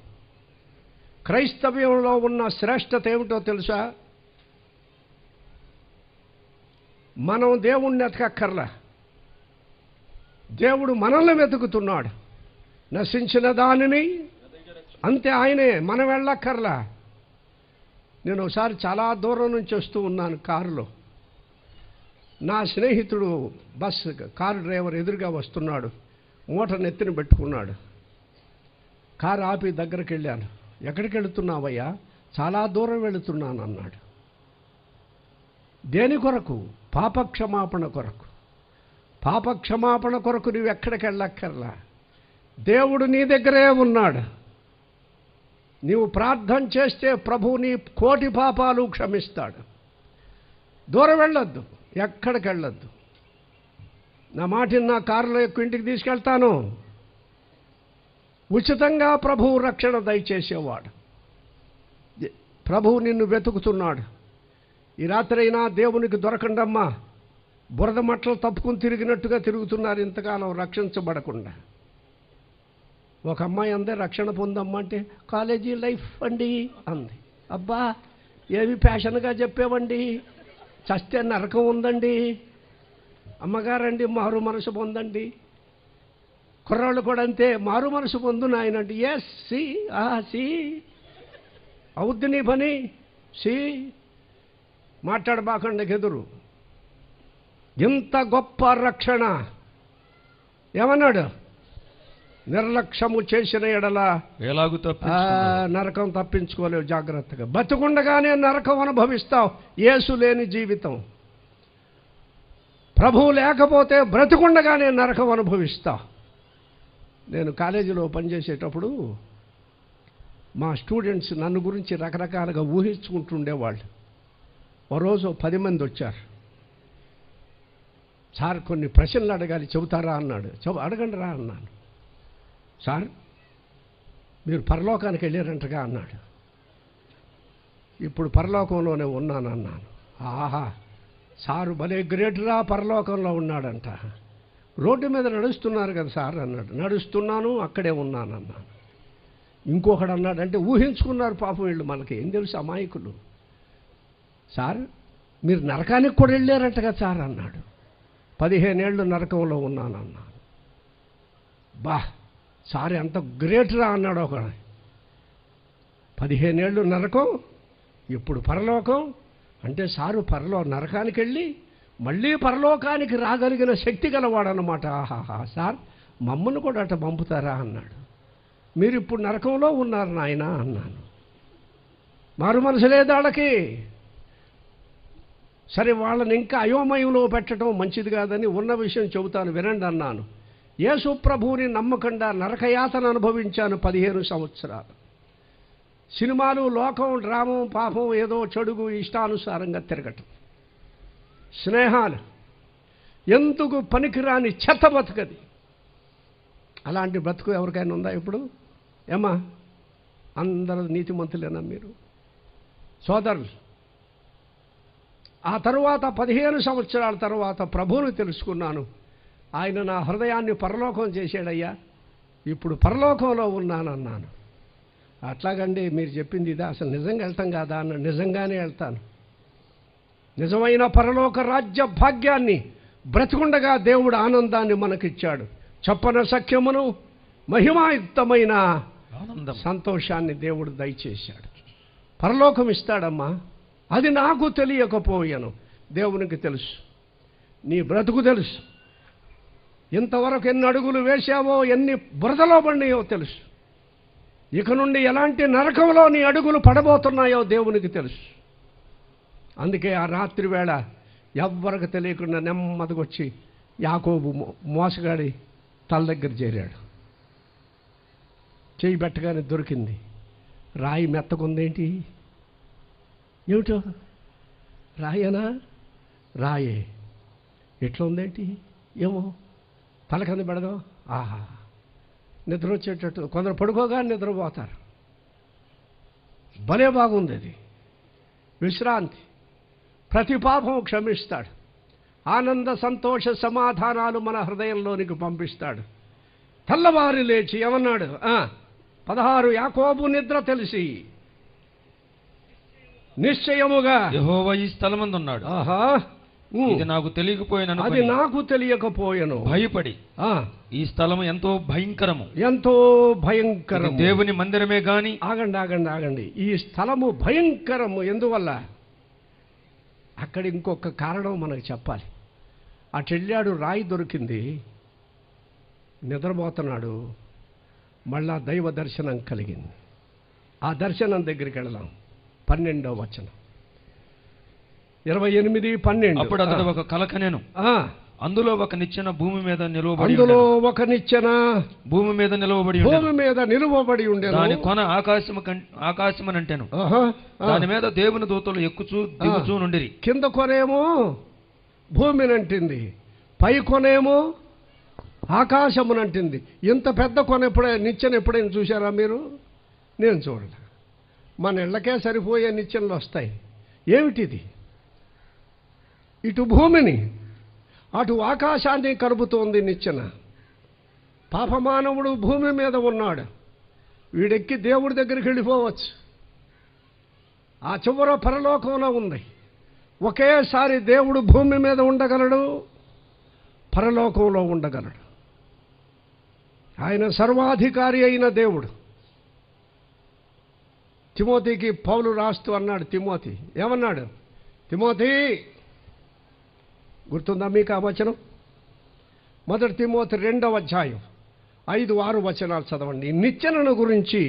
క్రైస్తవ్యంలో ఉన్న శ్రేష్టత ఏమిటో తెలుసా? మనం దేవుణ్ణి వెతకక్కర్లా, దేవుడు మనల్ని వెతుకుతున్నాడు. నశించిన దానిని అంతే, ఆయనే, మనం వెళ్ళక్కర్లా. నేను ఒకసారి చాలా దూరం నుంచి వస్తూ ఉన్నాను కారులో. నా స్నేహితుడు కారు డ్రైవర్ ఎదురుగా వస్తున్నాడు. మూట నెత్తిన పెట్టుకున్నాడు. కారు ఆపి దగ్గరికి వెళ్ళాను. ఎక్కడికి వెళుతున్నావయ్యా? చాలా దూరం వెళుతున్నాను అన్నాడు. దేని కొరకు? పాపక్షమాపణ కొరకు. పాపక్షమాపణ కొరకు నువ్వు ఎక్కడికి వెళ్ళక్కర్లా, దేవుడు నీ దగ్గరే ఉన్నాడు. నీవు ప్రార్థన చేస్తే ప్రభు నీ కోటి పాపాలు క్షమిస్తాడు. దూరం వెళ్ళొద్దు, ఎక్కడికి వెళ్ళొద్దు. నా మాట నా కారులో ఎక్కువ ఇంటికి తీసుకెళ్తాను. ఉచితంగా ప్రభువు రక్షణ దయచేసేవాడు. ప్రభువు నిన్ను వెతుకుతున్నాడు. ఈ రాత్రి అయినా దేవునికి దొరకండమ్మా. బురద మట్టలు తప్పుకుని తిరిగినట్టుగా తిరుగుతున్నారు ఇంతకాలం రక్షించబడకుండా. ఒక అమ్మాయి అందే రక్షణ పొందమ్మా అంటే కాలేజీ లైఫ్ అండి అంది. అబ్బా ఏమి ప్యాషన్గా చెప్పేవండి. చస్తే నరకం ఉందండి. అమ్మగారండి మారు మనసు పొందండి. కుర్రాళ్ళు కూడా అంతే, మారు మనసు పొందు నాయనండి. ఎస్ సి అవుద్ది నీ పని. సి మాట్లాడబాకండి ఎదురు. ఇంత గొప్ప రక్షణ ఏమన్నాడు? నిర్లక్ష్యము చేసిన ఎడల ఎలాగూ నరకం తప్పించుకోలేవు. జాగ్రత్తగా బతుకుండగానే నరకం అనుభవిస్తావు. యేసు లేని జీవితం. ప్రభువు లేకపోతే బ్రతుకుండగానే నరకం అనుభవిస్తావు. నేను కాలేజీలో పనిచేసేటప్పుడు మా స్టూడెంట్స్ నన్ను గురించి రకరకాలుగా ఊహించుకుంటుండేవాళ్ళు. ఓ రోజు 10 మంది వచ్చారు. సార్ కొన్ని ప్రశ్నలు అడగాలి, చెబుతారా అన్నాడు. అడగండి రా అన్నాను. సార్ మీరు పరలోకానికి వెళ్ళారంటగా అన్నాడు. ఇప్పుడు పరలోకంలోనే ఉన్నానన్నాను. ఆహా, సారు భలే గ్రేట్రా, పరలోకంలో ఉన్నాడంట. రోడ్డు మీద నడుస్తున్నారు కదా సార్ అన్నాడు. నడుస్తున్నాను, అక్కడే ఉన్నానన్నాను. ఇంకొకడు అన్నాడు, అంటే ఊహించుకున్నారు పాపం వీళ్ళు, మనకి ఏం తెలుసు అమాయకులు. సార్ మీరు నరకానికి కూడా వెళ్ళారంట కదా సార్ అన్నాడు. 15 ఏళ్ళు నరకంలో ఉన్నానన్నాను. బా సార్ ఎంత గ్రేట్రా అన్నాడు ఒకడు. 15 ఏళ్ళు నరకం, ఇప్పుడు పరలోకం అంటే సారు నరకానికి వెళ్ళి మళ్ళీ పరలోకానికి రాగలిగిన శక్తి గలవాడనమాట. ఆహాహా, సార్ మమ్మల్ని కూడా అట పంపుతారా అన్నాడు. మీరు ఇప్పుడు నరకంలో ఉన్నారు నాయన అన్నాను. మారు మనసు లేదు వాళ్ళకి. సరే, వాళ్ళని ఇంకా అయోమయంలో పెట్టడం మంచిది కాదని ఉన్న విషయం చెబుతాను వినండి అన్నాను. యేసు ప్రభువుని నమ్మకుండా నరకయాతన అనుభవించాను 15 సంవత్సరాలు. సినిమాలు, లోకం, డ్రామం, పాపం, ఏదో చెడుగు ఇష్టానుసారంగా తిరగటం, స్నేహాలు, ఎందుకు పనికిరాని చెత్త బతుకది. అలాంటి బ్రతుకు ఎవరికైనా ఉందా ఇప్పుడు? ఏమా అందరూ నీతిమంతులేనా మీరు సోదరులు? ఆ తరువాత 15 సంవత్సరాల తర్వాత ప్రభువును తెలుసుకున్నాను. ఆయన నా హృదయాన్ని పరలోకం చేశాడయ్యా, ఇప్పుడు పరలోకంలో ఉన్నానన్నాను. అట్లాగండి మీరు చెప్పింది ఇదా, అసలు నిజంగా వెళ్తాం కాదా అన్న. నిజంగానే వెళ్తాను. నిజమైన పరలోక రాజ్య భాగ్యాన్ని బ్రతికుండగా దేవుడు ఆనందాన్ని మనకిచ్చాడు. చెప్పన సఖ్యమును మహిమాయుక్తమైన సంతోషాన్ని దేవుడు దయచేశాడు. పరలోకం ఇస్తాడమ్మా, అది నాకు తెలియకపోయాను, దేవునికి తెలుసు. నీ బ్రతుకు తెలుసు. ఇంతవరకు ఎన్ని అడుగులు వేశావో, ఎన్ని బురదలో పడినాయో తెలుసు. ఇక నుండి ఎలాంటి నరకంలో నీ అడుగులు పడబోతున్నాయో దేవునికి తెలుసు. అందుకే ఆ రాత్రి వేళ ఎవ్వరికి తెలియకుండా నెమ్మదిగా వచ్చి యాకోబు మోసగాడి తల దగ్గర చేరాడు. చేయి పెట్టగానే దొరికింది. రాయి మెత్తకుందేంటి? ఏమిటో రాయేనా? రాయే. ఎట్లా ఉందేంటి ఏమో, తల కింద పెడదాం. ఆహా, నిద్ర వచ్చేటట్టు. కొందరు పడుకోగా నిద్రపోతారు. భలే బాగుంది అది, విశ్రాంతి. ప్రతి పాపం క్షమిస్తాడు. ఆనంద సంతోష సమాధానాలు మన హృదయంలోనికి పంపిస్తాడు. తెల్లవారి లేచి ఏమన్నాడు? 16 యాకోబు నిద్ర తెలిసి నిశ్చయముగా యెహోవా ఈ స్థలమందు ఉన్నాడు. ఆహా, ఇది నాకు తెలియకపోయాను. అది నాకు తెలియకపోయాను. భయపడి ఈ స్థలము ఎంతో భయంకరము, ఎంతో భయంకరము. దేవుని మందిరమే గాని. ఆగండి. ఈ స్థలము భయంకరము ఎందువల్ల? అక్కడ ఇంకొక కారణం మనకు చెప్పాలి. అటు వెళ్ళాడు, రాయి దొరికింది, నిద్రపోతున్నాడు. మళ్ళా దైవ దర్శనం కలిగింది. ఆ దర్శనం దగ్గరికి వెళదాం. 12వ వచనం, 28-12. అప్పుడు అతడు ఒక కల కనెను. అందులో ఒక నిచ్చెన భూమి మీద నిలువబడి ఉండెను. దాని కొన ఆకాశమనంటెను. దాని మీద దేవుని దూతలు ఎక్కుచూ దిగుచూ నుండిరి. కింద కొనేమో భూమినంటింది, పై కొనేమో ఆకాశమునంటింది. ఇంత పెద్ద కొన నిచ్చెన ఎప్పుడైనా చూశారా మీరు? నేను చూడలే. మన ఇళ్ళకే సరిపోయే నిచ్చెనలు వస్తాయి. ఏమిటిది? ఇటు భూమిని అటు ఆకాశాన్ని కలుపుతోంది నిచ్చెన. పాపమానవుడు భూమి మీద ఉన్నాడు. వీడెక్కి దేవుడి దగ్గరికి వెళ్ళిపోవచ్చు. ఆ చివర పరలోకంలో ఉంది. ఒకేసారి దేవుడు భూమి మీద ఉండగలడు, పరలోకంలో ఉండగలడు. ఆయన సర్వాధికారి అయిన దేవుడు. తిమోతికి పౌలు రాస్తూ అన్నాడు, తిమోతి ఏమన్నాడు? తిమోతి, గుర్తుందా మీకు ఆ వచనం? 1 తిమోతి 2వ అధ్యాయం 5-6 వచనాలు చదవండి. నిచ్చెనను గురించి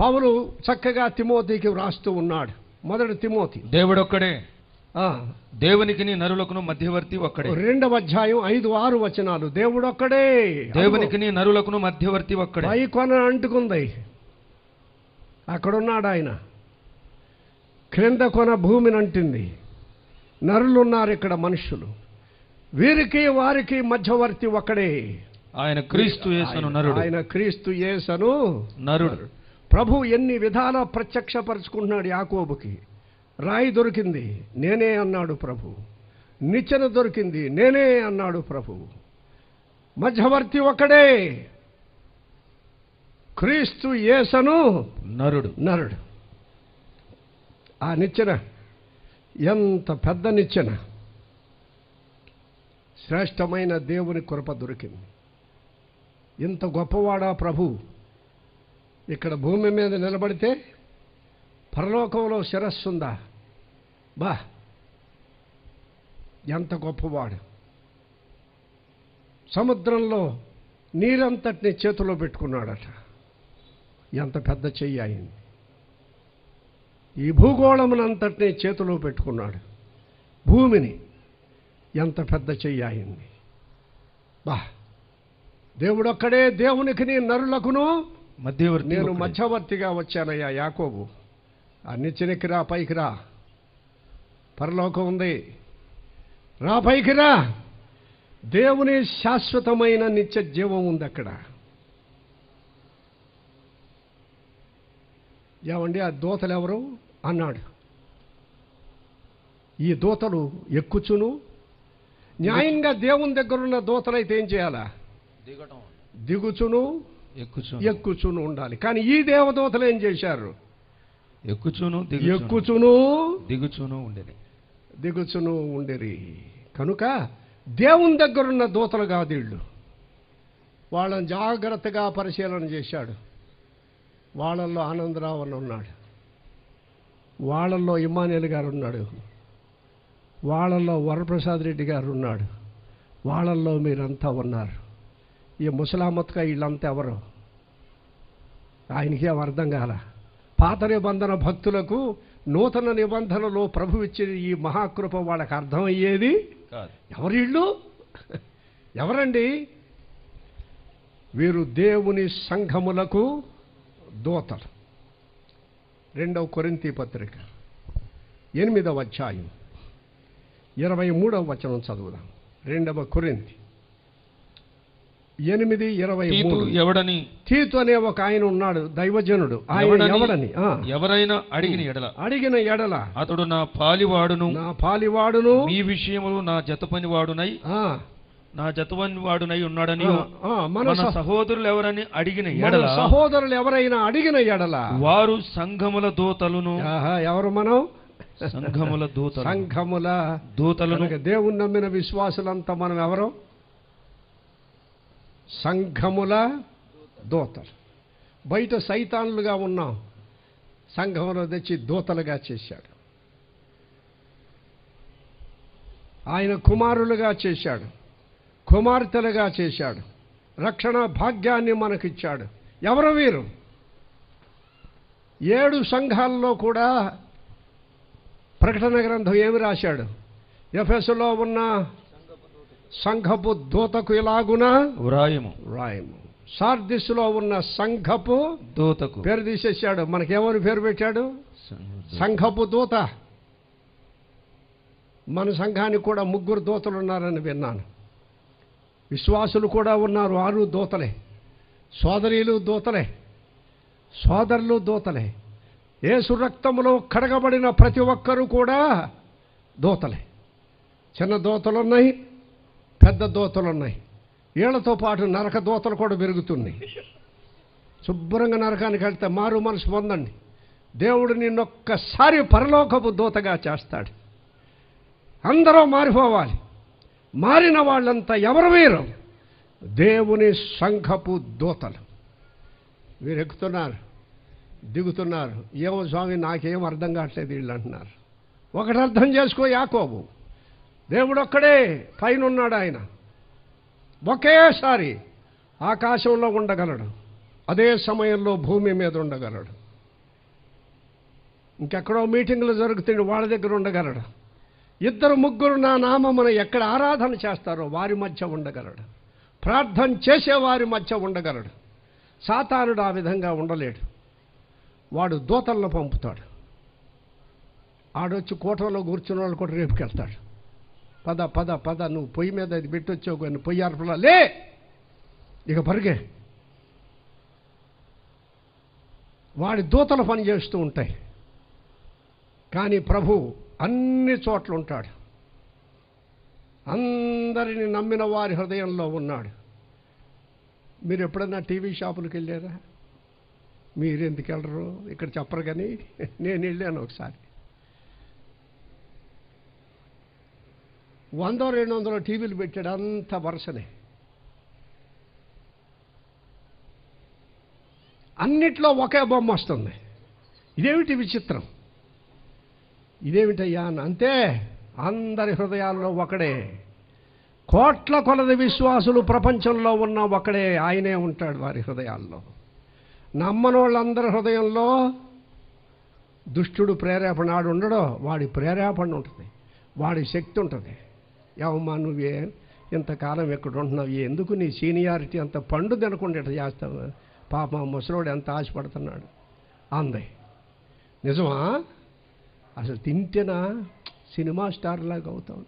పౌలు చక్కగా తిమోతికి వ్రాస్తూ ఉన్నాడు. 1 తిమోతి. దేవుడొక్కడే, దేవునికిని నరులకును మధ్యవర్తి ఒక్కడే. 2వ అధ్యాయం 5-6 వచనాలు. దేవుడొక్కడే, దేవునికిని నరులకును మధ్యవర్తి ఒక్కడే. పై కొన అంటుకుంది, అక్కడున్నాడు ఆయన. క్రింద కొన భూమిని అంటింది. నరులున్నారు ఇక్కడ, మనుషులు. వీరికి వారికి మధ్యవర్తి ఒక్కడే, ఆయన క్రీస్తు యేసును నరుడు. ఆయన క్రీస్తు యేసును నరుడు. ప్రభు ఎన్ని విధాల ప్రత్యక్షపరుచుకుంటున్నాడు యాకోబుకి. రాయి దొరికింది, నేనే అన్నాడు ప్రభు. నిచ్చెన దొరికింది, నేనే అన్నాడు ప్రభు. మధ్యవర్తి ఒక్కడే, క్రీస్తు యేసను నరుడు. ఆ నిచ్చెన ఎంత పెద్ద నిచ్చెన, శ్రేష్టమైన దేవుని కృప దొరికింది. ఇంత గొప్పవాడా ప్రభు. ఇక్కడ భూమి మీద నిలబడితే పరలోకంలో శిరస్సుందా? బా, ఎంత గొప్పవాడు. సముద్రంలో నీరంతటిని చేతిలో పెట్టుకున్నాడట. ఎంత పెద్ద చెయ్యి అయింది. ఈ భూగోళమునంతటిని చేతిలో పెట్టుకున్నాడు. భూమిని ఎంత పెద్ద చెయ్యి అయింది. బా, దేవుడొక్కడే దేవునికి నరులకును మధ్యవర్తి. నేను మధ్యవర్తిగా వచ్చానయ్యా యాకోబు. ఆ నిచ్చెనెక్కి రా, పైకి రా. పరలోకం ఉంది, రా పైకి రా. దేవుని శాశ్వతమైన నిత్య జీవం ఉంది అక్కడ. ఏమండి ఆ దూతలు ఎవరు అన్నాడు. ఈ దూతలు ఎక్కుచును, న్యాయంగా దేవుని దగ్గరున్న దూతలైతే ఏం చేయాలా? దిగుచును ఎక్కుచును ఉండాలి. కానీ ఈ దేవదూతలు ఏం చేశారు? ఎక్కుచును దిగుచును ఉండేరి. కనుక దేవుని దగ్గరున్న దూతలు కాదు వీళ్ళు. వాళ్ళని జాగ్రత్తగా పరిశీలన చేశాడు. వాళ్ళల్లో ఆనందరావు అని ఉన్నాడు, వాళ్ళల్లో ఇమ్మానుయేల్ గారు ఉన్నాడు, వాళ్ళల్లో వరప్రసాద్ రెడ్డి గారు ఉన్నాడు, వాళ్ళల్లో మీరంతా ఉన్నారు. ఈ ముసలామత్గా వీళ్ళంతా ఎవరు? ఆయనకి ఏం అర్థం కాల. పాత నిబంధన భక్తులకు నూతన నిబంధనలో ప్రభు ఇచ్చిన ఈ మహాకృప వాళ్ళకి అర్థమయ్యేది. ఎవరు వీళ్ళు? ఎవరండి వీరు? దేవుని సంఘములకు దూతలు. 2వ కొరింథీ పత్రిక 8వ అధ్యాయం 23వ వచనం చదువుదాం. 2వ కొరింథీ 8:23. ఎవడని తీతు అనే ఒక ఆయన ఉన్నాడు, దైవజనుడు. ఆయన ఎవరైనా అడిగిన ఎడల అతడు నా పాలివాడును ఈ విషయములు నా జతపనివాడునై ఉన్నాడని మన సహోదరులు ఎవరైనా అడిగిన ఎడల వారు సంఘముల దూతలను. ఎవరు మనం? సంఘముల దూతలను. దేవుని నమ్మిన విశ్వాసులంతా మనం ఎవరు? సంఘముల దూతలు. బయట సైతాన్లుగా ఉన్నాం, సంఘంలో తెచ్చి దూతలుగా చేశాడు. ఆయన కుమారులుగా చేశాడు, కుమార్తెలుగా చేశాడు, రక్షణ భాగ్యాన్ని మనకిచ్చాడు. ఎవరు వీరు? 7 సంఘాల్లో కూడా ప్రకటన గ్రంథం ఏమి రాశాడు? ఎఫెసులో ఉన్న సంఘపు దూతకు ఇలాగున వ్రాయము. సార్దిస్సులో ఉన్న సంఘపు దూతకు పేరు తీసేశాడు. మనకేమని పేరు పెట్టాడు? సంఘపు దూత. మన సంఘానికి కూడా 3 దూతలు ఉన్నారని విన్నాను. విశ్వాసులు కూడా ఉన్నారు, 6 దూతలే. సోదరీలు దూతలే, సోదరులు దూతలే. యేసు రక్తములో కడగబడిన ప్రతి ఒక్కరూ కూడా దూతలే. చిన్న దూతలున్నాయి, పెద్ద దూతలున్నాయి. వీళ్లతో పాటు నరక దూతలు కూడా పెరుగుతున్నాయి. శుభ్రంగా నరకానికి వెళ్తే మారు మనసు పొందండి. దేవుడు నిన్నొక్కసారి పరలోకపు దూతగా చేస్తాడు. అందరూ మారిపోవాలి. మారిన వాళ్ళంతా ఎవరు? వీరు దేవుని సంఘపు దూతలు. వీరు ఎక్కుతున్నారు, దిగుతున్నారు. ఏమో స్వామి నాకేం అర్థం కావట్లేదు వీళ్ళు అంటున్నారు. ఒకటి అర్థం చేసుకో, యాకోబు దేవుడు ఒక్కడే పైన ఉన్నాడు. ఆయన ఒకేసారి ఆకాశంలో ఉండగలడు, అదే సమయంలో భూమి మీద ఉండగలడు. ఇంకెక్కడో మీటింగులు జరుగుతుంది, వాళ్ళ దగ్గర ఉండగలడు. 2, 3 నా నామమున ఎక్కడ ఆరాధన చేస్తారో వారి మధ్య ఉండగలడు. ప్రార్థన చేసే వారి మధ్య ఉండగలడు. సాతానుడు ఆ విధంగా ఉండలేడు. వాడు దూతలను పంపుతాడు. ఆడొచ్చి కోటలో కూర్చున్న వాళ్ళు కూడా రేపుకెళ్తాడు. పద పద పద, నువ్వు పొయ్యి మీద అది పెట్టొచ్చావు కానీ పొయ్యి అర్పలా లే, ఇక పరిగే. వాడి దూతలు పనిచేస్తూ ఉంటాయి. కానీ ప్రభు అన్ని చోట్ల ఉంటాడు. అందరిని నమ్మిన వారి హృదయంలో ఉన్నాడు. మీరు ఎప్పుడన్నా టీవీ షాపులకు వెళ్ళారా? మీరు ఎందుకు వెళ్ళరు? ఇక్కడ చెప్పరు, కానీ నేను వెళ్ళాను ఒకసారి. 100-200 టీవీలు పెట్టాడు, అంత వరుసనే. అన్నిట్లో ఒకే బొమ్మ వస్తుంది. ఇదేమిటి విచిత్రం? ఇదేమిటయ్యా అని అంతే. అందరి హృదయాల్లో ఒకడే. కోట్ల కొలది విశ్వాసులు ప్రపంచంలో ఉన్న ఒకడే, ఆయనే ఉంటాడు వారి హృదయాల్లో. నమ్మనోళ్ళందరి హృదయంలో దుష్టుడు ప్రేరేపణ ఆడు ఉండడో, వాడి ప్రేరేపణ ఉంటుంది, వాడి శక్తి ఉంటుంది. ఏమమ్మా నువ్వే ఇంతకాలం ఎక్కడ ఉంటున్నావు, ఎందుకు నీ సీనియారిటీ అంత పండు తినకుండా ఇట్లా చేస్తావు, పాప ముసలోడు ఎంత ఆశపడుతున్నాడు అంది. నిజమా? అసలు తింటేనా సినిమా స్టార్ లాగా అవుతావు.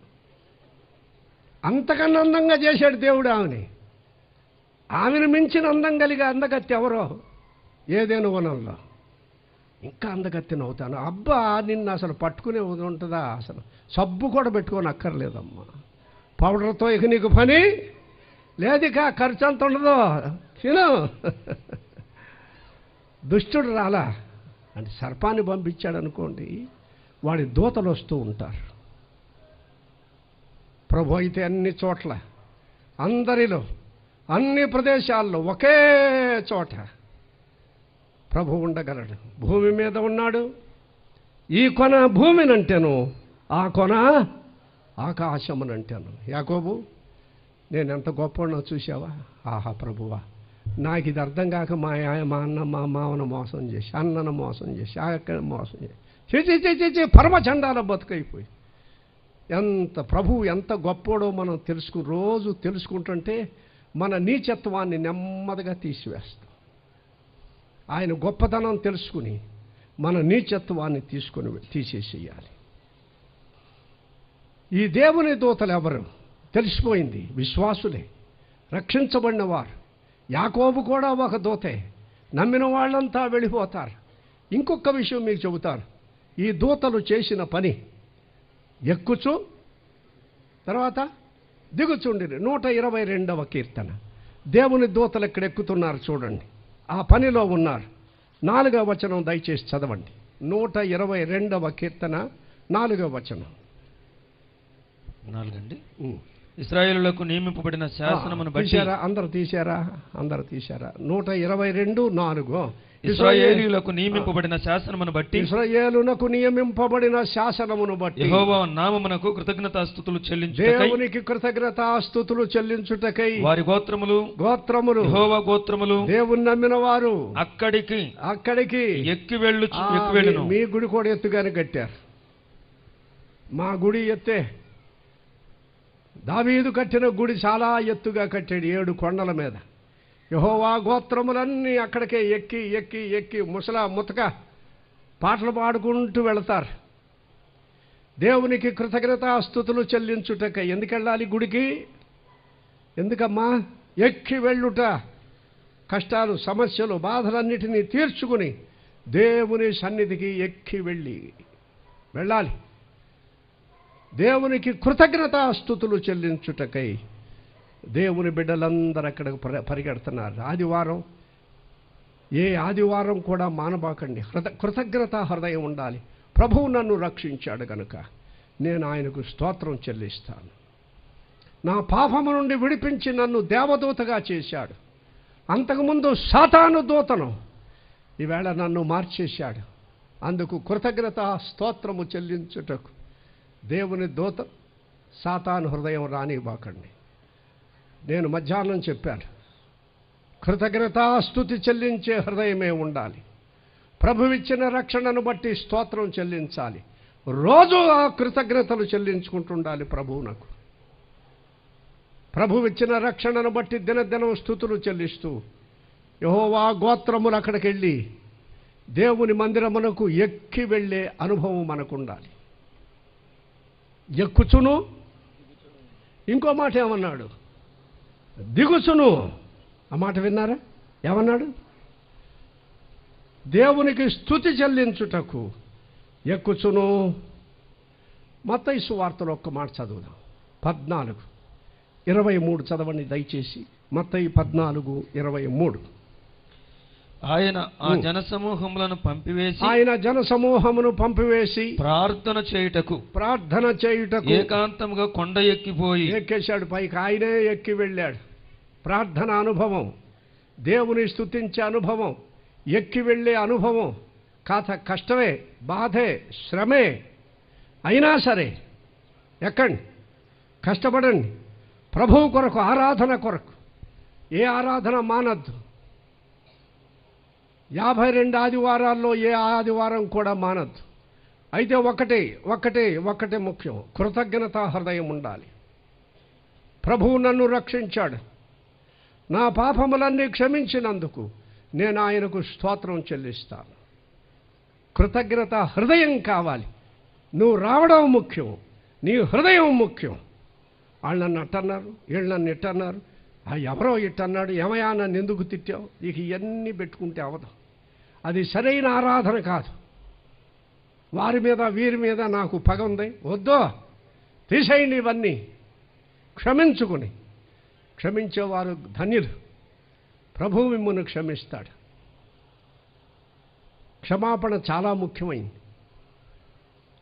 అంతకన్నా అందంగా చేశాడు దేవుడు ఆమెని. ఆమెను మించిన అందం కలిగే అందగత్తి ఎవరో ఏదేను వనంలో. ఇంకా అందగత్తిని అవుతాను. అబ్బా నిన్ను అసలు పట్టుకునే ఉంటుందా? అసలు సబ్బు కూడా పెట్టుకొని అక్కర్లేదమ్మా. పౌడర్తో ఇక నీకు పని లేదు, ఇక ఖర్చు అంత ఉండదు, తిను. దుష్టుడు రాలా అంటే సర్పాన్ని పంపించాడు అనుకోండి, వాడి దూతలు వస్తూ ఉంటారు. ప్రభు అయితే అన్ని చోట్ల, అందరిలో, అన్ని ప్రదేశాల్లో ఒకే చోట ప్రభు ఉండగలడు. భూమి మీద ఉన్నాడు. ఈ కొన భూమినంటాను, ఆ కొన ఆకాశమునంటాను. యాకోబు, నేను ఎంత గొప్పనో చూసావా? ఆహా ప్రభువా, నాకు ఇది అర్థం కాక మా అన్న మా మామను మోసం చేసి, అన్నను మోసం చేసి, అక్కడ మోసం చేసి పరమ చండాల బతుకైపోయి. ఎంత ప్రభు ఎంత గొప్పోడో మనం రోజు తెలుసుకుంటుంటే మన నీచత్వాన్ని నెమ్మదిగా తీసివేస్తాం. ఆయన గొప్పతనం తెలుసుకుని మన నీచత్వాన్ని తీసేసేయాలి. ఈ దేవుని దూతలు ఎవరు? తెలిసిపోయింది, విశ్వాసులే, రక్షించబడిన వారు. యాకోబు కూడా ఒక దూతే. నమ్మిన వాళ్ళంతా వెళ్ళిపోతారు. ఇంకొక విషయం మీకు చెబుతారు. ఈ దూతలు చేసిన పని ఎక్కుచు తర్వాత దిగుచుండిరి. 122వ కీర్తన. దేవుని దూతలు ఎక్కడ ఎక్కుతున్నారు చూడండి, ఆ పనిలో ఉన్నారు. 4వ వచనం దయచేసి చదవండి. 122వ కీర్తన 4వ వచనం. 4 అండి. ఇశ్రాయేలులకు నియమింపబడిన శాసనమును బట్టి. అందరూ తీశారా? 122:4. ఇశ్రాయేలులకు నియమింపబడిన శాసనమును బట్టి, ఇశ్రాయేలునకు నియమింపబడిన శాసనమును బట్టి యెహోవా నామమునకు కృతజ్ఞతాస్తుతులు చెల్లించుటకై, దేవునికి కృతజ్ఞతాస్తుతులు చెల్లించుటకై వారి గోత్రములు యెహోవా గోత్రములు దేవుని నమ్మిన వారు అక్కడికి ఎక్కి వెళ్ళును. మీ గుడి కూడా ఎత్తుగానే కట్టారు. మా గుడి ఎత్తే. దావీదు కట్టిన గుడి చాలా ఎత్తుగా కట్టాడు, 7 కొండల మీద. యెహోవా గోత్రములన్నీ అక్కడికే ఎక్కి ఎక్కి ఎక్కి ముతక పాటలు పాడుకుంటూ వెళతారు. దేవునికి కృతజ్ఞతాస్తుతులు చెల్లించుటకై. ఎందుకు వెళ్ళాలి గుడికి? ఎందుకమ్మా? ఎక్కి వెళ్ళుట. కష్టాలు, సమస్యలు, బాధలన్నిటినీ తీర్చుకుని దేవుని సన్నిధికి ఎక్కి వెళ్ళాలి. దేవునికి కృతజ్ఞతాస్తుతులు చెల్లించుటకై దేవుని బిడ్డలందరూ అక్కడికి పరిగెడుతున్నారు. ఏ ఆదివారం కూడా మానబాకండి. కృతజ్ఞతా హృదయం ఉండాలి. ప్రభువు నన్ను రక్షించాడు కనుక నేను ఆయనకు స్తోత్రం చెల్లిస్తాను. నా పాపము నుండి విడిపించి నన్ను దేవదూతగా చేశాడు. అంతకుముందు సాతాను దూతను, ఈవేళ నన్ను మార్చేశాడు. అందుకు కృతజ్ఞతా స్తోత్రము చెల్లించుటకు దేవుని దూత సాతాను హృదయం రానివ్వకండి. నేను మధ్యాహ్నం చెప్పాను, కృతజ్ఞతాస్తుతి చెల్లించే హృదయమే ఉండాలి. ప్రభువిచ్చిన రక్షణను బట్టి స్తోత్రం చెల్లించాలి. రోజు ఆ కృతజ్ఞతలు చెల్లించుకుంటుండాలి ప్రభువునకు. ప్రభువిచ్చిన రక్షణను బట్టి దినదినం స్తుతులు చెల్లిస్తూ యెహోవా గోత్రములు అక్కడికి వెళ్ళి దేవుని మందిరమునకు ఎక్కి వెళ్ళే అనుభవం మనకుండాలి. ఎక్కుచును. ఇంకో మాట ఏమన్నాడు? దిగుచును. ఆ మాట విన్నారా? ఏమన్నాడు? దేవునికి స్తుతి చెల్లించుటకు ఎక్కుచును. మత్తయి సువార్తలో ఒక్క మాట చదువుదాం. 14:23 చదవండి దయచేసి. మత్తయి 14:23. ఆయన ఆ జనసమూహములను పంపివేసి ప్రార్థన చేయుటకు ఏకాంతముగా కొండ ఎక్కేశాడు. పైకి ఆయనే ఎక్కి వెళ్ళాడు. ప్రార్థన అనుభవం, దేవుని స్తుతించే అనుభవం, ఎక్కి వెళ్ళే అనుభవం కష్టమే, బాధే, శ్రమే అయినా సరే ఎక్కండి, కష్టపడండి. ప్రభువు కొరకు, ఆరాధన కొరకు. ఏ ఆరాధన మానద్దు. 52 ఆదివారాల్లో ఏ ఆదివారం కూడా మానద్దు. అయితే ఒకటే ముఖ్యం, కృతజ్ఞతా హృదయం ఉండాలి. ప్రభువు నన్ను రక్షించాడు, నా పాపములన్నీ క్షమించినందుకు నేను ఆయనకు స్తోత్రం చెల్లిస్తాను. కృతజ్ఞతా హృదయం కావాలి. నువ్వు రావడం ముఖ్యం, నీ హృదయం ముఖ్యం. వాళ్ళు నన్ను అట్టన్నారు, వీళ్ళు నన్ను ఇట్టన్నారు, ఎవరో ఇట్టన్నాడు, ఏమయ్యా నన్ను ఎందుకు తిట్టావు, ఇక ఇవన్నీ పెట్టుకుంటే అవదు. అది సరైన ఆరాధన కాదు. వారి మీద వీరి మీద నాకు పగ ఉంది, వద్దో తీసేయండి ఇవన్నీ. క్షమించేవారు ధన్యులు. ప్రభువు మిమ్మల్ని క్షమిస్తాడు. క్షమాపణ చాలా ముఖ్యమైంది.